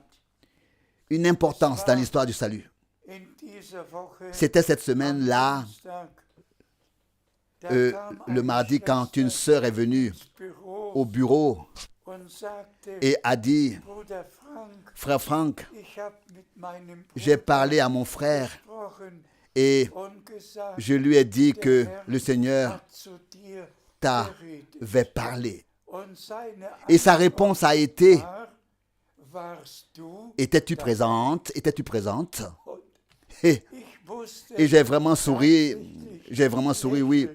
une importance dans l'histoire du salut.
In dieser Woche
C'était cette semaine-là,
Dienstag, da kam
le
eine
mardi, quand une
Schwester
sœur est venue
ins Büro
au bureau
und sagte,
et a dit,
Bruder Frank,
frère Franck,
ich habe mit meinem
j'ai
Bruder
parlé à mon frère
gesprochen
et
und gesagt,
je lui ai dit
der
que
Herr
le Seigneur
hat zu dir
t'avait parlé.
und seine
Et sa réponse a été,
Antwort war, warst du?
étais-tu présente? Étais-tu présente?
Und
Et,
ich wusste,
et j'ai vraiment souri, oui,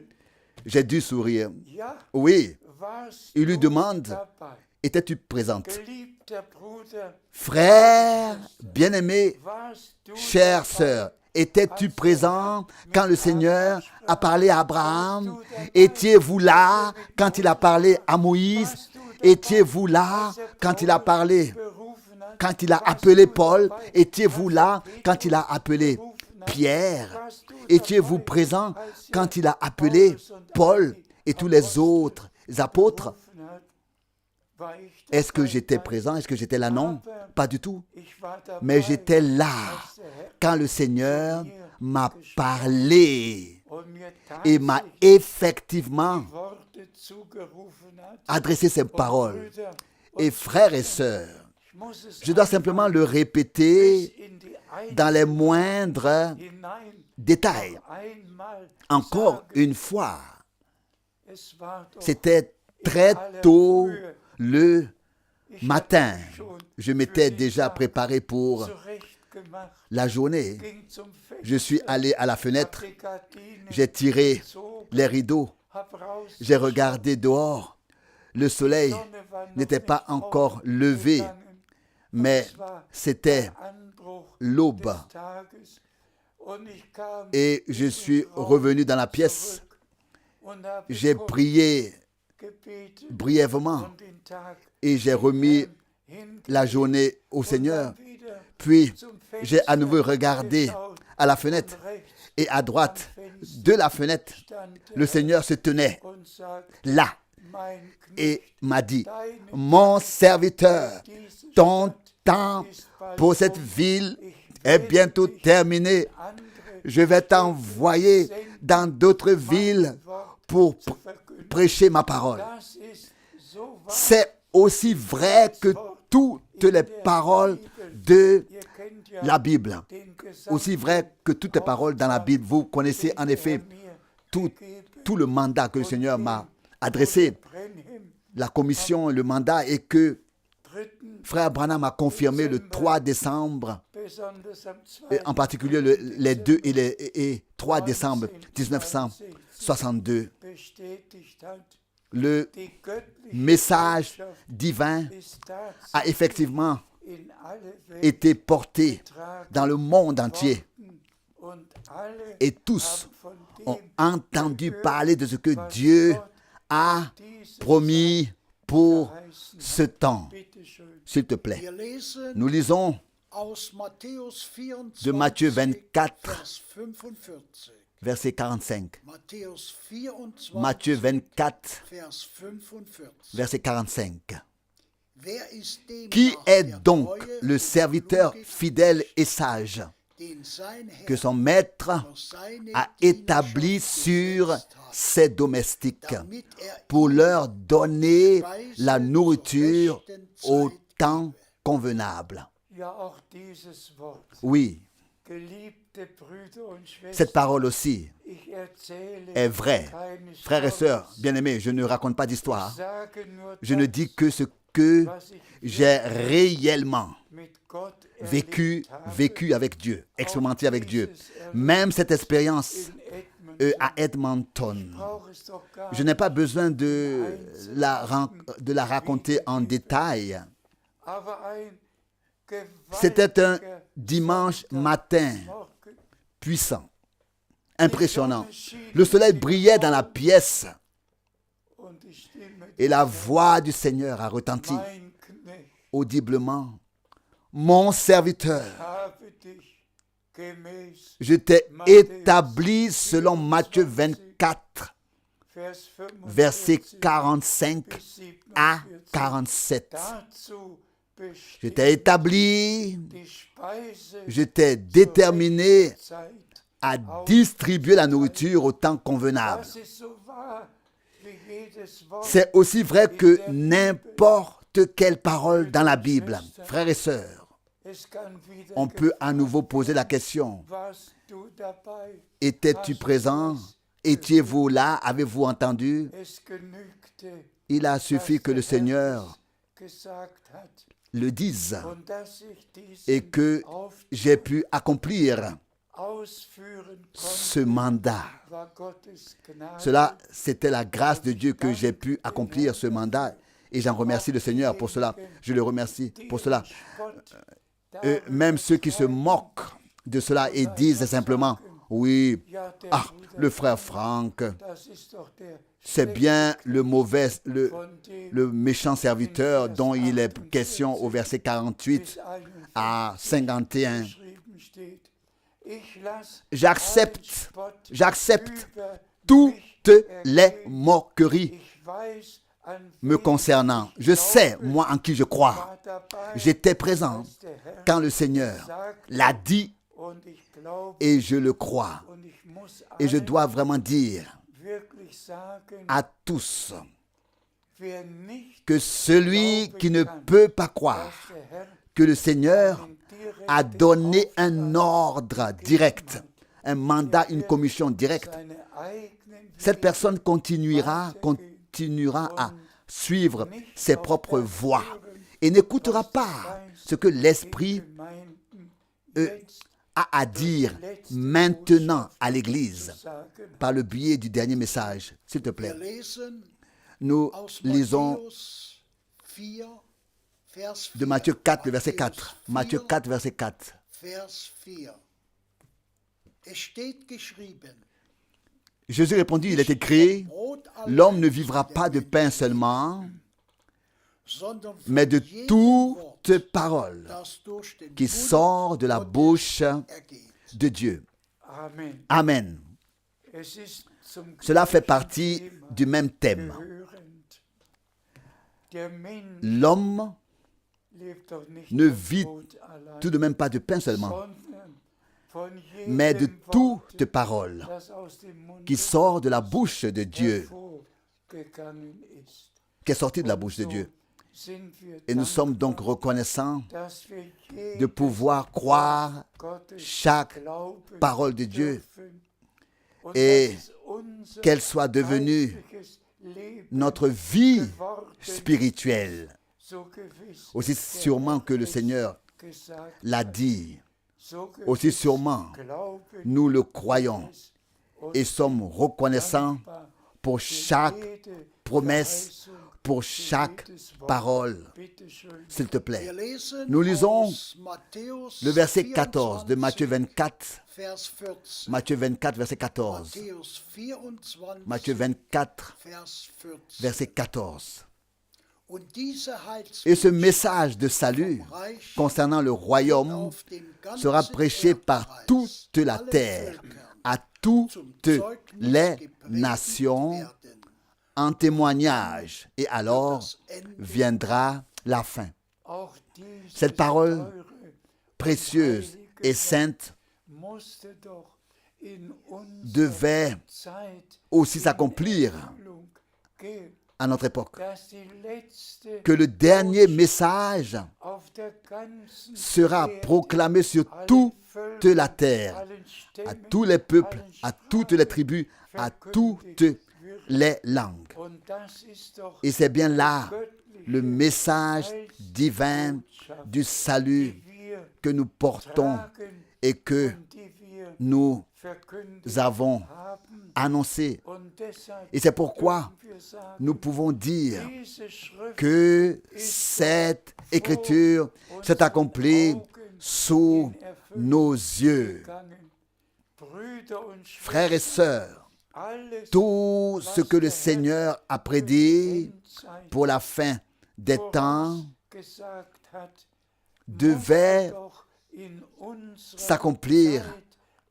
j'ai dû sourire.
ja,
Oui,
warst
il lui
du
demande,
dabei?
étais-tu présente?
Geliebter Bruder,
Frère bien-aimé,
warst du
chère
dabei?
sœur, étais-tu présent quand le Seigneur a parlé à Abraham? Étiez-vous là quand il a parlé à Moïse? Étiez-vous là quand il a parlé,
berufen hat?
quand il a appelé Paul? Étiez-vous là quand il a appelé Pierre? Étiez-vous présent quand il a appelé Paul et tous les autres apôtres?
Berufen hat?
Est-ce que j'étais présent? Est-ce que j'étais là? Non, pas du tout. Mais j'étais là quand le Seigneur m'a parlé et m'a effectivement adressé ses paroles. Et frères et sœurs, je dois simplement le répéter dans les moindres détails. Encore une fois, c'était très tôt le matin. Je m'étais déjà préparé pour la journée. Je suis allé à la fenêtre, j'ai tiré les rideaux, j'ai regardé dehors. Le soleil n'était pas encore levé, mais c'était l'aube. Et je suis revenu dans la pièce. J'ai prié brièvement et j'ai remis la journée au Seigneur. Puis, j'ai à nouveau regardé à la fenêtre et à droite de la fenêtre, le Seigneur se tenait là et m'a dit, mon serviteur, ton temps pour cette ville est bientôt terminé. Je vais t'envoyer dans d'autres villes pour prêcher ma parole. C'est aussi vrai que toutes les paroles de la Bible. Aussi vrai que toutes les paroles dans la Bible. Vous connaissez en effet tout le mandat que le Seigneur m'a adressé, la commission, le mandat, et que Frère Branham a confirmé le 3 décembre, et en particulier les 2 et 3 décembre 1962. Le message divin a effectivement été porté dans le monde entier. Et tous ont entendu parler de ce que Dieu a promis pour ce temps. S'il te plaît, nous lisons de Matthieu 24, verset 45. Matthieu 24, verset 45. Qui est donc le serviteur fidèle et sage que son maître a établi sur ses domestiques pour leur donner la nourriture au temps convenable? Oui, cette parole aussi est vraie. Frères et sœurs, bien-aimés, je ne raconte pas d'histoire. Je ne dis que ce que j'ai réellement vécu avec Dieu, expérimenté avec Dieu. Même cette expérience à Edmonton, je n'ai pas besoin de la raconter en détail. C'était un dimanche matin puissant, impressionnant. Le soleil brillait dans la pièce et la voix du Seigneur a retenti audiblement. Mon serviteur, je t'ai établi selon Matthieu 24, versets 45 à 47. Je t'ai établi, je t'ai déterminé à distribuer la nourriture au temps convenable. C'est aussi vrai que n'importe quelle parole dans la Bible. Frères et sœurs, on peut à nouveau poser la question. Étais-tu présent? Étiez-vous là? Avez-vous entendu? Il a suffi que le Seigneur le dise et que j'ai pu accomplir ce mandat. Cela, c'était la grâce de Dieu que j'ai pu accomplir ce mandat et j'en remercie le Seigneur pour cela. Je le remercie pour cela. Même ceux qui se moquent de cela et disent simplement, oui, le frère Franck, c'est bien le mauvais, le méchant serviteur dont il est question au verset 48 à 51. J'accepte toutes les moqueries me concernant. Je sais, moi, en qui je crois.
war dabei,
J'étais présent
als der Herr
quand le Seigneur l'a dit
und ich glaube
et je le crois.
und ich muss
Et je
allen
dois vraiment dire
wirklich sagen,
à tous
wer nicht
que celui qui ne peut pas croire
dass der Herr
que le Seigneur
den direkten
a donné un
Auftrag
ordre direct, un mandat, une commission directe,
seine eigenen
cette personne continuera à suivre ses propres voies et n'écoutera pas ce que l'Esprit
Gemeinden
a à dire maintenant à l'Église
sagen.
par le biais du dernier message. S'il te plaît,
Wir lesen
nous
aus
lisons
Matthäus 4, Vers 4.
de Matthieu 4, le verset 4.
Matthäus
Matthieu
4,
4, verset 4.
Vers 4. Es steht geschrieben,
Jésus répondit, il est écrit,
Brot
l'homme ne
allein
vivra
der
pas de
Mensch
pain
lebt,
seulement,
sondern von
mais de
jedem Wort,
toute parole
das durch den
qui
Mund
sort de la
Gottes
bouche
ergeht.
de Dieu.
Amen.
Amen.
Es ist zum
Cela fait
gleichen
partie
Thema
du même thème.
gehörend. Der Mensch
L'homme
lebt doch nicht
ne
vom
vit
Brot allein,
tout de même pas de pain seulement,
sondern von
mais de
jedem
toute
Wort,
parole
das aus dem Munde
qui sort de la bouche de Dieu,
hervorgegangen ist.
qui est sorti de la bouche de
So
Dieu.
sind wir
Et nous sommes donc
dankbar,
reconnaissants
dass wir
de
jedes
pouvoir croire
Gottes
chaque
glauben
parole de Dieu
dürfen und
et
dass unser
qu'elle soit devenue
geistliches Leben
notre vie
geworden
spirituelle,
so gewiss
aussi sûrement que le Seigneur
gesagt,
l'a dit,
so
aussi
gewiss
sûrement
glauben
nous le croyons
es und
et sommes reconnaissants
dankbar
pour
für
chaque
jede
promesse,
Verheißung,
pour
für
chaque
jedes Wort.
parole.
Bitte schön.
S'il te plaît.
Wir lesen
Nous lisons
aus Matthäus
le verset 14 de
24,
Matthieu 24.
Vers 14.
Matthieu 24, verset 14.
Matthäus 24,
Matthieu 24,
Vers 14.
verset 14.
Und diese
Et ce
Heilsbotschaft
message de salut
vom Reich
concernant le royaume
auf den ganzen
sera prêché par
Erdkreis,
toute la
allen
terre,
Völkern,
à
zum
toutes
Zeugnis
les
gepredigt
nations
werden.
en témoignage. Et alors
Das Ende
viendra la fin.
Auch dieses
Cette parole
teure
précieuse et sainte
musste doch in unserer
devait
Zeit
aussi
in
s'accomplir
Erfüllung gehen,
à notre époque.
dass die letzte
Que le dernier message
auf der ganzen
sera
Erde,
proclamé sur
allen
toute
Völkern,
la terre,
allen
à
Stämmen,
tous les peuples,
allen
à toutes les tribus, à toutes les langues.
Und das ist doch
Et c'est bien là
göttliche
le message divin
Heilsbotschaft,
du salut
die wir
que nous portons
tragen
et que
und die wir
nous
verkündet
avons
haben.
annoncé.
Und deshalb
Et c'est pourquoi
dürfen wir sagen,
nous pouvons dire
diese Schrift
que cette écriture s'est accomplie sous nos yeux.
gegangen. Brüder und
Frères et sœurs,
alles
tout ce que le Seigneur a prédit
Endzeit
pour la fin des temps
vorausgesagt hat,
devait
muss doch in unserer
s'accomplir
Zeit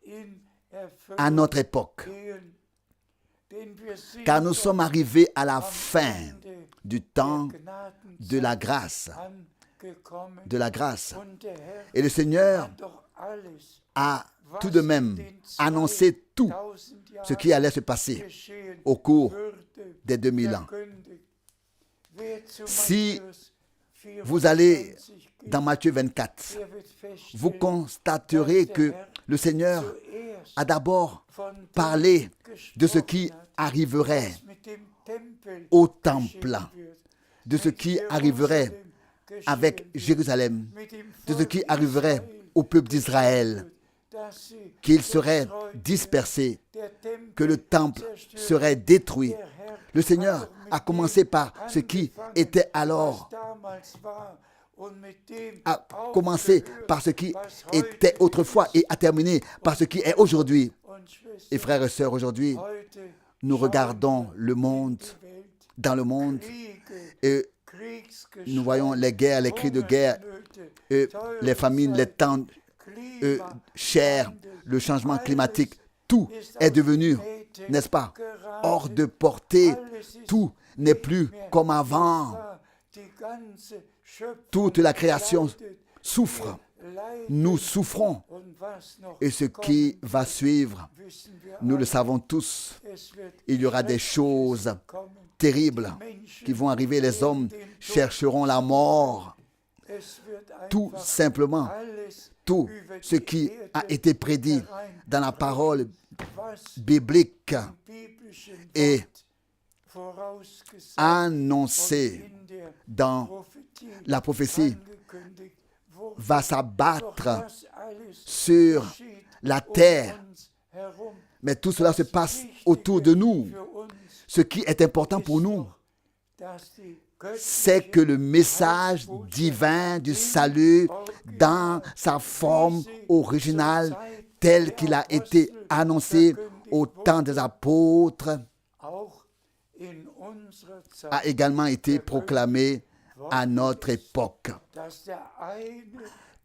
in Erfüllung
à notre époque.
gehen. Denn wir sind
Car nous
doch
sommes arrivés à la
am
fin
Ende
du temps
der Gnadenzeit
de la grâce.
angekommen.
De la grâce.
Und der Herr
Et le Seigneur
hat doch alles,
a
was
tout de
in
même
den
annoncé tout
2000
ce qui allait se passer
geschehen
au cours
würde,
des 2000 ans.
verkündigt. Wer zu
Si
Matthäus
vous allez
24 geht,
dans Matthieu 24,
der wird feststellen,
vous constaterez que le Seigneur
zuerst
a d'abord
von dem
parlé de ce
gesprochen
qui
hat,
arriverait
was mit dem Tempel
au
geschehen
temple,
wird,
de ce
mit
qui
Jerusalem
arriverait
geschehen
avec
wird,
Jérusalem,
mit dem
de ce
Volk
qui arriverait
Israel
au peuple
geschehen
d'Israël,
wird, dass sie
qu'il serait
zerstreut wird,
dispersé,
der Tempel
que le temple
zerstört
serait
wird.
détruit.
Der Herr
Le
hat
Seigneur
doch mit
a
dem
commencé par ce qui
angefangen,
était
was
alors,
damals war, und mit dem
a commencé
aufgehört,
par ce qui
was
était
heute
autrefois
ist.
et a terminé par ce qui est aujourd'hui.
Und Schwestern,
Et frères et sœurs, aujourd'hui,
heute
nous
schauen
regardons
wir
le monde,
die Welt,
dans le monde,
Kriege,
et
Kriegsgeschrei,
nous voyons les guerres, les cris de guerre,
Hungersnöte, teure
les famines, les
Zeiten,
temps
Klima,
chers, le changement climatique, tout est devenu, n'est-ce pas, hors de portée. Tout n'est plus comme avant. Toute la création souffre. Nous souffrons. Et ce qui va suivre, nous le savons tous. Il y aura des choses terribles qui vont arriver. Les hommes chercheront la mort. Tout simplement, tout ce qui a été prédit dans la parole biblique et annoncé dans la prophétie va s'abattre sur la terre. Mais tout cela se passe autour de nous. Ce qui est important pour nous, c'est que le message divin du salut, dans sa forme originale, tel qu'il a été annoncé au temps des apôtres, a également été proclamé à notre époque.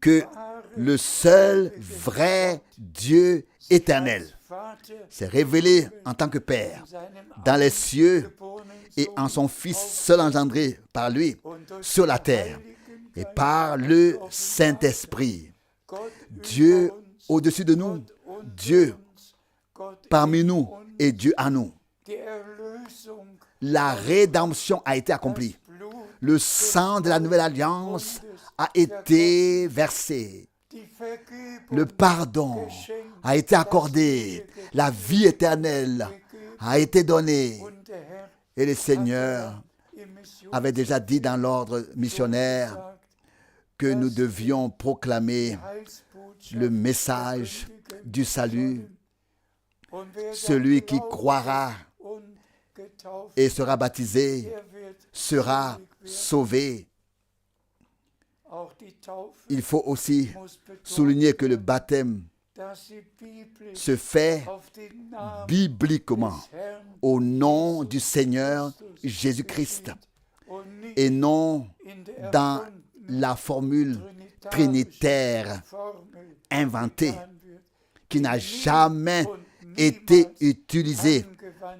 Que le seul vrai Dieu éternel s'est révélé en tant que Père dans les cieux et en son Fils seul engendré par lui sur la terre et par le Saint-Esprit. Dieu au-dessus de nous, Dieu parmi nous et Dieu en nous. La rédemption a été accomplie. Le sang de la nouvelle alliance a été versé. Le pardon a été accordé. La vie éternelle a été donnée. Et le Seigneur avait déjà dit dans l'ordre missionnaire que nous devions proclamer le message du salut. Celui qui croira et sera baptisé sera sauvé. Il faut aussi souligner que le baptême se fait bibliquement au nom du Seigneur Jésus-Christ et non dans la formule trinitaire inventée qui n'a jamais été utilisée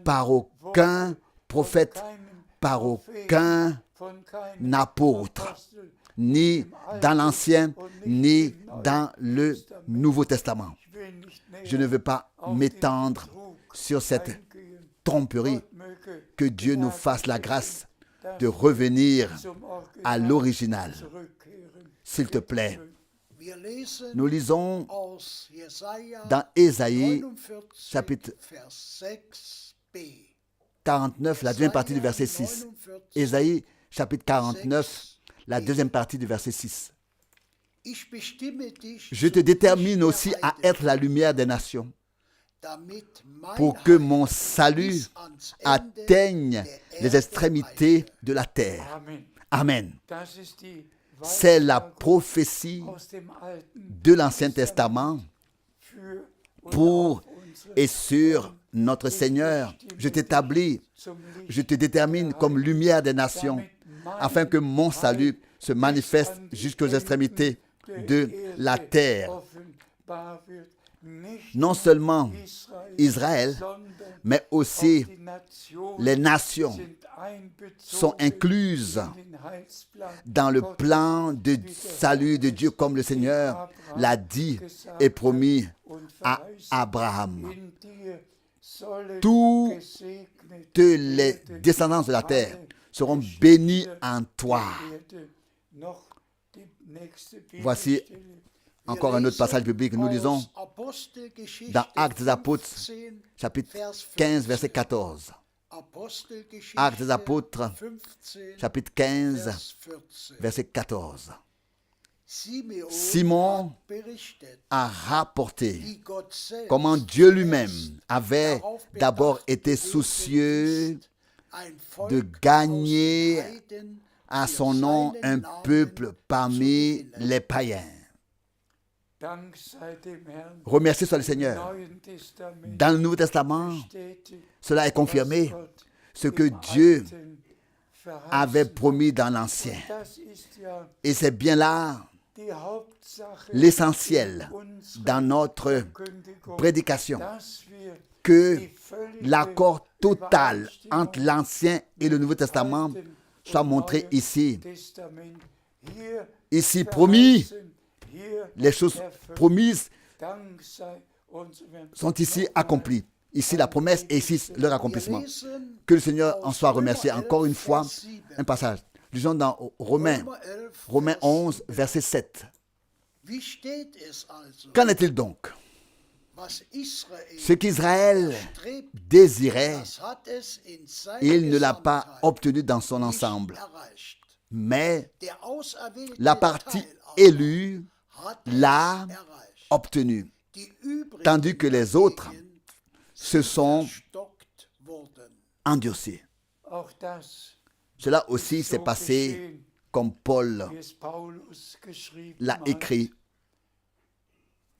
par aucun prophète, par aucun apôtre, ni dans l'Ancien, ni dans le Nouveau Testament. Je ne veux pas m'étendre sur cette tromperie. Que Dieu nous fasse la grâce de revenir à l'original. S'il te plaît, nous lisons dans Ésaïe, chapitre 49, la deuxième partie du verset 6. Ésaïe, chapitre 49, la deuxième partie du verset 6. Je te détermine aussi à être la lumière des nations, pour que mon salut atteigne les extrémités de la terre. Amen. C'est la prophétie de l'Ancien Testament pour et sur notre Seigneur. Je t'établis, je te détermine comme lumière des nations, afin que mon salut se manifeste jusqu'aux extrémités de la terre. Non seulement Israël, mais aussi les nations sont incluses dans le plan de salut de Dieu, comme le Seigneur l'a dit et promis à Abraham. Toutes les descendances de la terre seront bénies en toi. Voici encore un autre passage biblique. Nous lisons dans Actes des Apôtres, chapitre 15, verset 14. Actes des Apôtres, chapitre 15, verset 14. Simon a rapporté comment Dieu lui-même avait d'abord été soucieux de gagner à son nom un peuple parmi les païens. Remerciez soit le Seigneur. Dans le Nouveau Testament, cela est confirmé, ce que Dieu avait promis dans l'Ancien. Et c'est bien là l'essentiel dans notre prédication, que
die völlige
l'accord total
Übereinstimmung
entre l'Ancien et le Nouveau
mit
Testament
Alten
soit
und
montré
Neuem
ici.
Testament. Hier
Ici promis,
verheißen, hier
les choses
erfüllt.
promises
Dank sei unserem
sont ici
nochmals
accomplies. Ici la promesse et ici leur
Wir
accomplissement.
lesen
Que le Seigneur en
aus
soit remercié.
Römer
Encore
11,
une fois,
Vers 7.
un passage. Lisons dans Romains,
Römer 11,
Romains
Vers
11,
7.
verset 7.
Wie steht es also,
Qu'en est-il donc?
was Israel
Ce qu'Israël
strebt,
désirait,
das hat es in seiner
il ne l'a pas
Gesamtheit
obtenu dans son
nicht
ensemble.
erreicht.
Mais
Der auserwählte
la partie
Teil aber
élue
hat
l'a
es erreicht.
obtenu,
Die übrigen
tandis que les autres
dagegen
se sont
verstockt wurden.
endurcis.
auch das
Cela aussi
so
s'est passé
geschehen,
comme Paul
wie es Paulus geschrieben
l'a
hat.
écrit.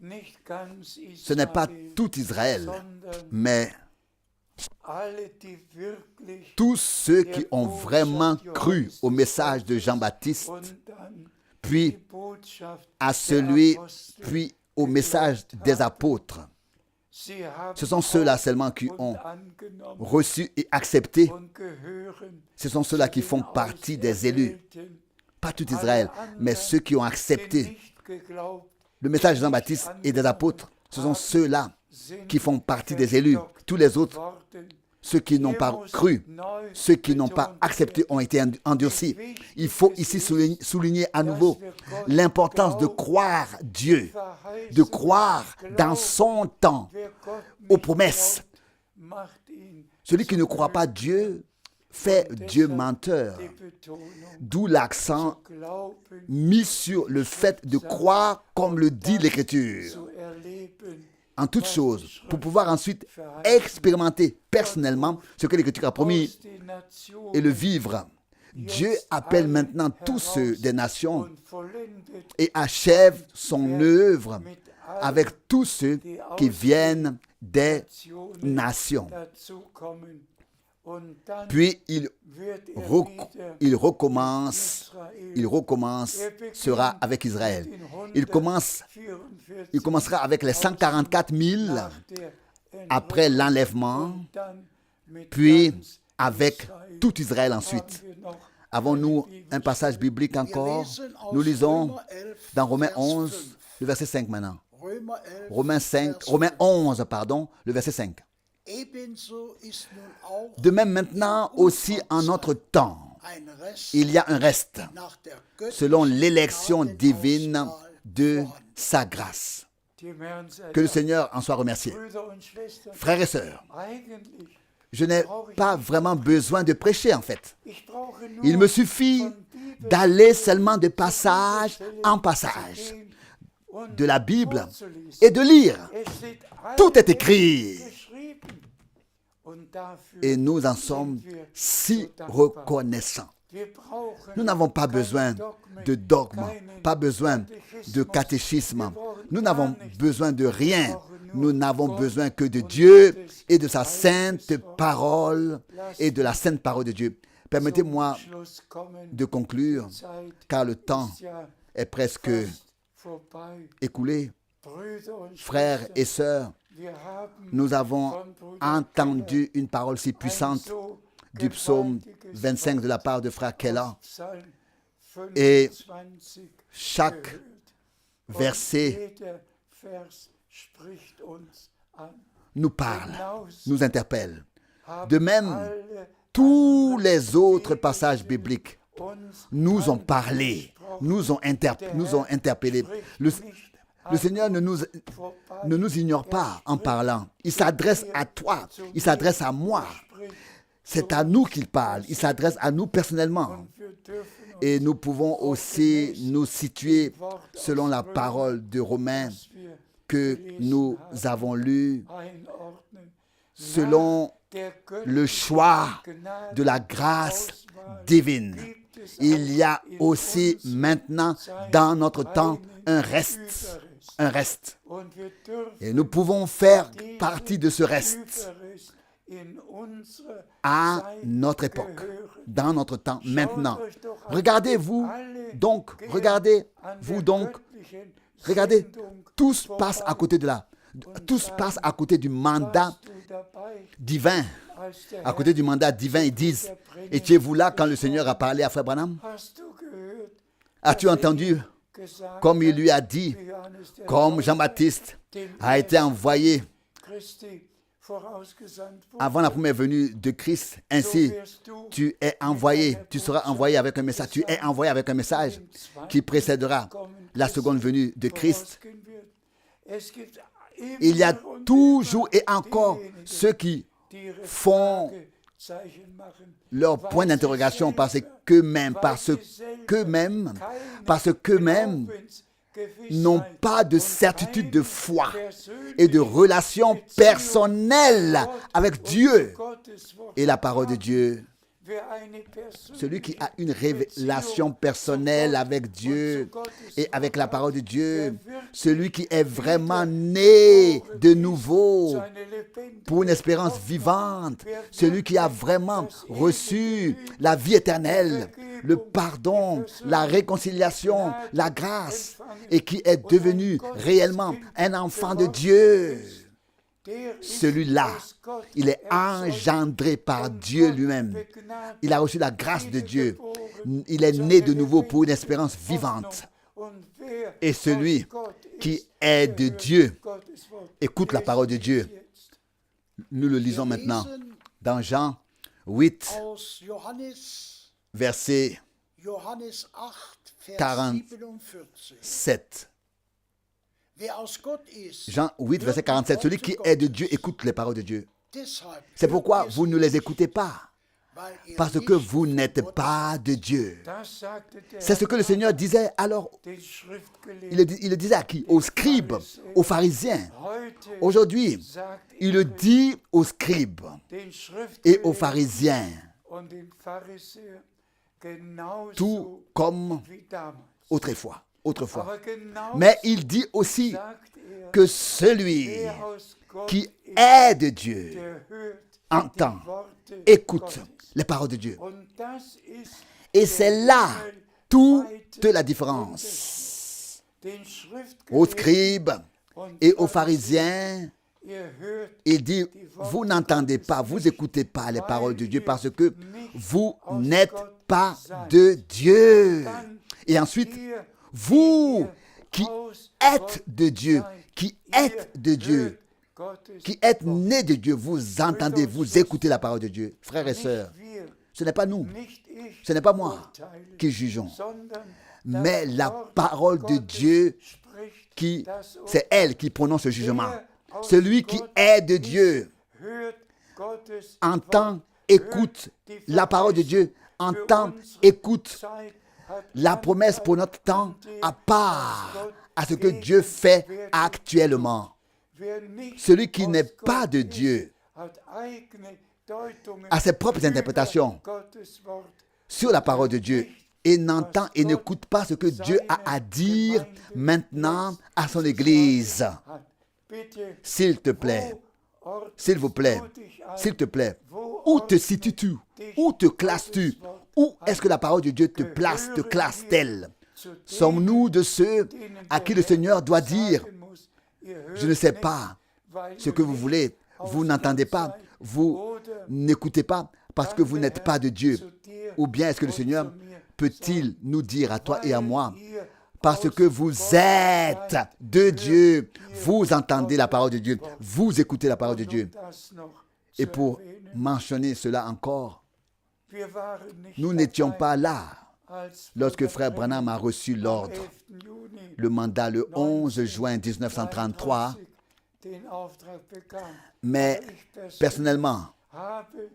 Nicht ganz
Ce n'est pas
Israel,
tout Israël,
sondern
mais
alle, die wirklich
tous ceux qui ont vraiment cru au message de Jean-Baptiste,
und dann die
puis
Botschaft
à
der
celui,
Apostel
puis au message des apôtres.
Sie haben
Ce sont ceux-là seulement qui ont reçu et accepté.
und gehören
Ce sont ceux-là qui font partie des élus. Pas tout Israël, mais ceux qui ont accepté
nicht geglaubt
le message de Jean-Baptiste et des apôtres. Ce sont ceux-là qui font partie des élus. Tous les autres,
worden.
ceux qui n'ont pas cru, ceux qui n'ont pas accepté ont été endurcis. Il faut ici souligner à nouveau l'importance de croire Dieu, de croire dans son temps
Wer Gott
aux
nicht
promesses.
glaubt, macht ihn
Celui qui ne croit pas Dieu fait Dieu menteur.
die Betonung
D'où l'accent
glauben
mis sur le fait de croire comme le dit l'Écriture.
zu erleben.
En toutes choses, pour pouvoir ensuite expérimenter personnellement ce que l'Écriture a promis
Aus den Nationen
et le vivre. Dieu appelle maintenant tous ceux des nations
und vollendet
et achève son œuvre
mit allen
avec tous ceux qui viennent des
Nationen
nations.
dazukommen. Und dann
Puis il
wird wieder
il recommence,
Israel.
sera avec Israël. Il commencera avec les 144 000 après l'enlèvement, puis avec tout Israël ensuite. Avons-nous un passage biblique encore? Nous lisons dans Romains 11, le verset 5 maintenant. Romains 11, pardon, le verset 5.
Ebenso ist nun auch
De même maintenant aussi en notre temps,
ein Rest
il y a un reste
nach der göttlichen
selon l'élection divine
Gnadenauswahl
de
vorhanden.
sa grâce.
Dem Herrn sei
Que le
Dank.
Seigneur en soit remercié.
Brüder und Schwestern,
Frères et sœurs,
eigentlich,
je n'ai pas vraiment besoin de prêcher en fait.
ich brauche nur
Il me suffit
von Bibel
d'aller seulement de passage en passage
und
de la Bible
vorzulesen.
et de lire.
Es steht
Tout est
alles
écrit.
geschrieben. Und dafür
Et nous en sommes
sind wir
si
so dankbar.
reconnaissants.
Wir brauchen
Nous n'avons pas
keine
besoin
Dogmen,
de dogmes,
keinen
pas besoin de
Katechismus.
catéchisme.
Wir brauchen
Nous
gar
n'avons
nichts.
besoin de rien.
brauchen nur
Nous n'avons
Gott
besoin que de
und
Dieu
Gottes
et de sa
heiliges
sainte
Wort.
parole et de la sainte parole de Dieu. Permettez-moi
Zum Schluss kommen.
de conclure,
Die Zeit
car le temps
ist ja
est presque
fast vorbei.
écoulé.
Brüder und
Frères et
Schwestern,
sœurs,
wir haben
nous avons
von Bruder
entendu une parole si
Keller
puissante
ein so
du psaume
gewaltiges
25 de la
Wort
part de frère Keller.
aus Psalm
Et
25
chaque
gehört. Und
verset
jeder Vers spricht uns an.
nous parle,
Hinaus
nous interpelle.
haben
De même,
alle
tous
anderen
les autres
Bibelstellen
passages bibliques
uns
nous ont parlé,
angesprochen.
nous ont interpellés. Le Seigneur ne nous ignore pas en parlant. Il s'adresse à toi, il s'adresse à moi. C'est à nous qu'il parle, il s'adresse à nous personnellement. Et nous pouvons aussi nous situer selon la parole de Romains que nous avons lue, selon le choix de la grâce divine. Il y a aussi maintenant dans notre temps un reste. Un reste. Et nous pouvons faire partie de ce reste à notre époque, dans notre temps maintenant. Regardez-vous donc, regardez, tout passe à côté de là. Tout se passe à côté du mandat
Warst du dabei,
divin.
als der
À côté
Herr,
du mandat divin, ils disent, étiez-vous là quand le Seigneur a parlé à Frère Branham?
hast du gehört,
As-tu entendu
gesagt
comme il
hat,
lui a dit,
wie Johannes der
comme
Täufer,
Jean-Baptiste
dem
a été envoyé
Christi vorausgesandt wurde,
avant la première venue de Christ? Ainsi,
so wirst du
tu es envoyé, tu seras envoyé avec un message, tu es envoyé avec un message qui précédera la seconde venue de Christ.
vorausgehen wird. Es gibt immer
Il y a
und
toujours et
immer
encore
diejenigen,
ceux qui
die ihre
font
Fragezeichen machen,
leur point d'interrogation parce qu'eux-mêmes, n'ont pas de certitude de foi et de relation personnelle avec Dieu et la parole de Dieu. Celui qui a une relation personnelle avec Dieu et avec la parole de Dieu, celui qui est vraiment né de nouveau pour une espérance vivante, celui qui a vraiment reçu la vie éternelle, le pardon, la réconciliation, la grâce, et qui est devenu réellement un enfant de Dieu. Celui-là, il est engendré par Dieu lui-même. Il a reçu la grâce de Dieu. Il est né de nouveau pour une espérance vivante. Et celui qui est de Dieu écoute la parole de Dieu. Nous le lisons maintenant dans Jean 8,
aus Johannes,
verset
Johannes 8, Vers
47.
47. Wer aus Gott ist,
Jean 8, verset 47. Celui qui est de Dieu écoute les paroles de Dieu.
deshalb
C'est pourquoi vous ne les écoutez pas,
weil ihr
parce
nicht
que vous
von
n'êtes
Gott
pas de Dieu.
Das sagte der
C'est ce que le Seigneur disait alors.
den Schriftgelehrten.
Il le disait à qui? Aux scribes, aux pharisiens.
Heute
Aujourd'hui,
sagt
il le dit aux scribes
den
et aux
Schriftgelehrten
pharisiens,
und den Pharisäern genauso
tout comme
wie damals.
autrefois.
Aber genauso
Mais il dit aussi
sagt
que celui
wer aus Gott
qui est de Dieu
der hört
entend,
die Worte
écoute
Gottes.
les paroles de Dieu.
Und das ist
Et c'est là toute la différence.
den
Aux
Schriftgelehrten
scribes
und
et aux pharisiens,
ihr hört
il dit, vous n'entendez pas, vous n'écoutez pas les paroles de Dieu parce que vous n'êtes pas de Dieu. Et ensuite,
ihr
vous qui
aus
êtes de Dieu, qui êtes de Dieu,
Gottes
qui êtes nés de Dieu, vous entendez, vous écoutez la parole de Dieu. Frères et sœurs,
wir,
ce n'est pas nous,
nicht ich,
ce n'est pas moi
urteile,
qui jugeons,
sondern
mais
das
la
Wort
parole de
Gottes
Dieu
spricht
qui,
das Urteil.
c'est elle qui prononce le jugement.
Wer aus
Celui qui
Gott
est de
ist,
Dieu
hört Gottes
entend,
Wort,
écoute
hört die
la parole de Dieu,
Verheißung für
entend,
unsere
écoute
Zeit, hat
la promesse pour notre temps à part à ce que Dieu fait actuellement.
Wer nicht
Celui qui
aus
n'est pas
Gott
de
ist,
Dieu
hat eigene Deutungen
a ses propres
über
interprétations
Gottes Wort.
sur la parole de Dieu et n'entend et n'écoute pas ce que Dieu a à dire maintenant à son Église.
Hat. Bitte,
S'il te plaît,
wo ordnest
s'il vous plaît,
du dich ein?
s'il te plaît,
Wo
où te
ordnet
situes-tu?
dich
Où te classes-tu?
Gottes Wort
Où
ein?
est-ce que la parole de Dieu te place, te
Gehören
classe-t-elle?
wir zu denen,
Sommes-nous de ceux
denen
à
der
qui le Seigneur
Herr
doit dire,
sagen muss, ihr hört
je ne sais
nicht,
pas
weil
ce
ihr
que vous
nicht
voulez, vous
aus
n'entendez
Gott
pas,
seid,
vous
oder
n'écoutez pas parce que vous
kann der
n'êtes pas de
Herr
Dieu?
zu dir
Ou bien est-ce que le
und
Seigneur
zu mir
peut-il
sagen,
nous dire à toi et à
weil
moi,
ihr
parce
aus
que vous
Gott
êtes
seid,
de
hört
Dieu,
ihr
vous entendez la
Gottes
parole de Dieu,
Wort.
vous écoutez la parole de
Und
Dieu.
das noch
Et
zu
pour
erwähnen,
mentionner cela encore,
wir waren nicht
nous n'étions
dabei,
pas là
als
lorsque
Bruder
Frère Branham a reçu
am
l'ordre,
11. Juni
le mandat le 11 juin 1933,
den Auftrag bekam.
mais
Aber ich persönlich
personnellement,
habe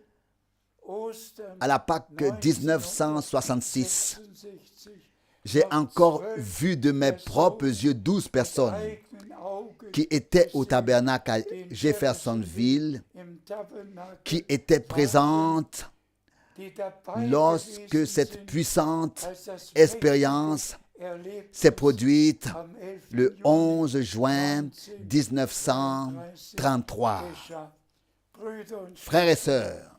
Ostern
à la Pâque 1966,
1966
j'ai encore vu de mes propres yeux 12 personnes
eigenen Augen
qui étaient au tabernacle à Jeffersonville,
im Tabernakel,
qui étaient présentes
die dabei
lorsque
gewesen
cette
sind,
puissante
als das
expérience
erlebt
s'est produite
am 11.
le
Juni
11 juin 1933.
geschah. Brüder und
Frères et sœurs,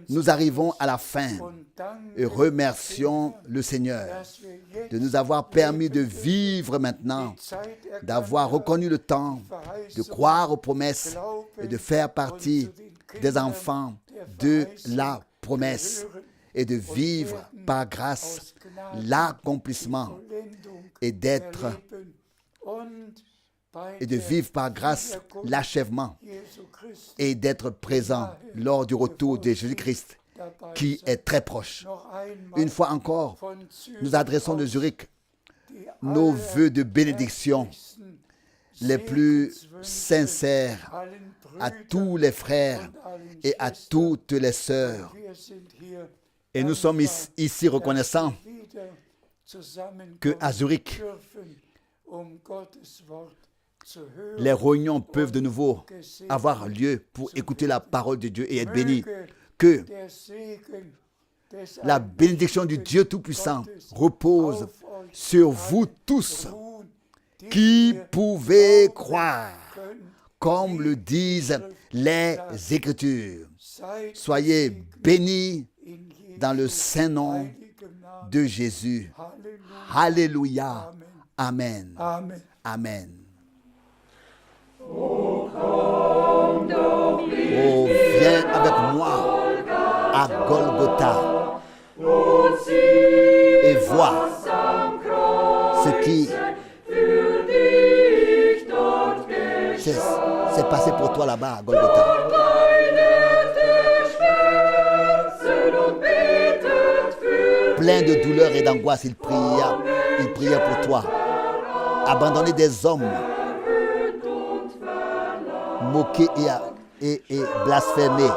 nous arrivons à la fin et remercions le Seigneur de nous avoir permis de vivre maintenant, d'avoir reconnu le temps, de croire aux promesses et de faire partie des enfants de la promesse et de vivre par grâce l'accomplissement et de vivre par grâce l'achèvement et d'être présent lors du retour de Jésus-Christ qui est très proche. Une fois encore, nous adressons de Zurich nos vœux de bénédiction les plus sincères à tous les frères et à toutes les sœurs. Et nous sommes ici reconnaissants qu'à Zurich, les réunions peuvent de nouveau avoir lieu pour écouter la parole de Dieu et être bénis. Que la bénédiction du Dieu Tout-Puissant repose sur vous tous qui pouvez croire, comme le disent les Écritures. Soyez bénis dans le saint nom de Jésus. Alléluia. Amen. Amen. Oh, viens avec moi à Golgotha et vois ce qui s'est passé pour toi là-bas à Golgotha. Plein de douleur et d'angoisse, il priait pour toi. Abandonné des hommes, moqué et blasphémé.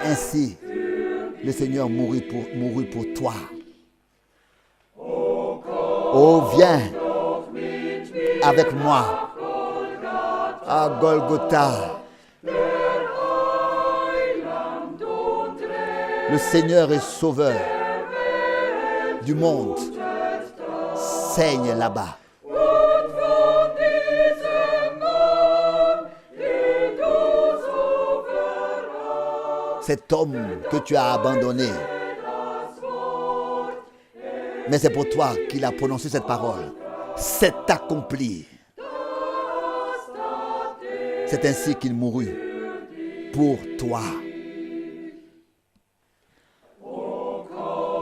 Ainsi, le Seigneur mourut pour toi. Oh, viens avec moi à Golgotha. Le Seigneur et Sauveur du monde saigne là-bas. Cet homme que tu as abandonné, mais c'est pour toi qu'il a prononcé cette parole. C'est accompli. C'est ainsi qu'il mourut pour toi.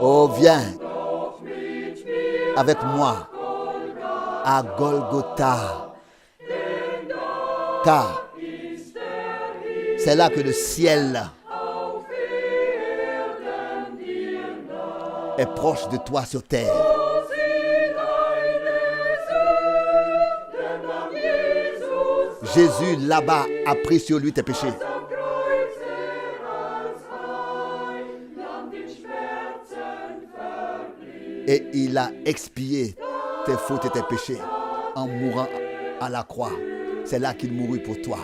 Oh, viens avec moi à Golgotha, car c'est là que le ciel est proche de toi sur terre. Jésus là-bas a pris sur lui tes péchés. Et il a expié tes fautes et tes péchés en mourant à la croix. C'est là qu'il mourut pour toi.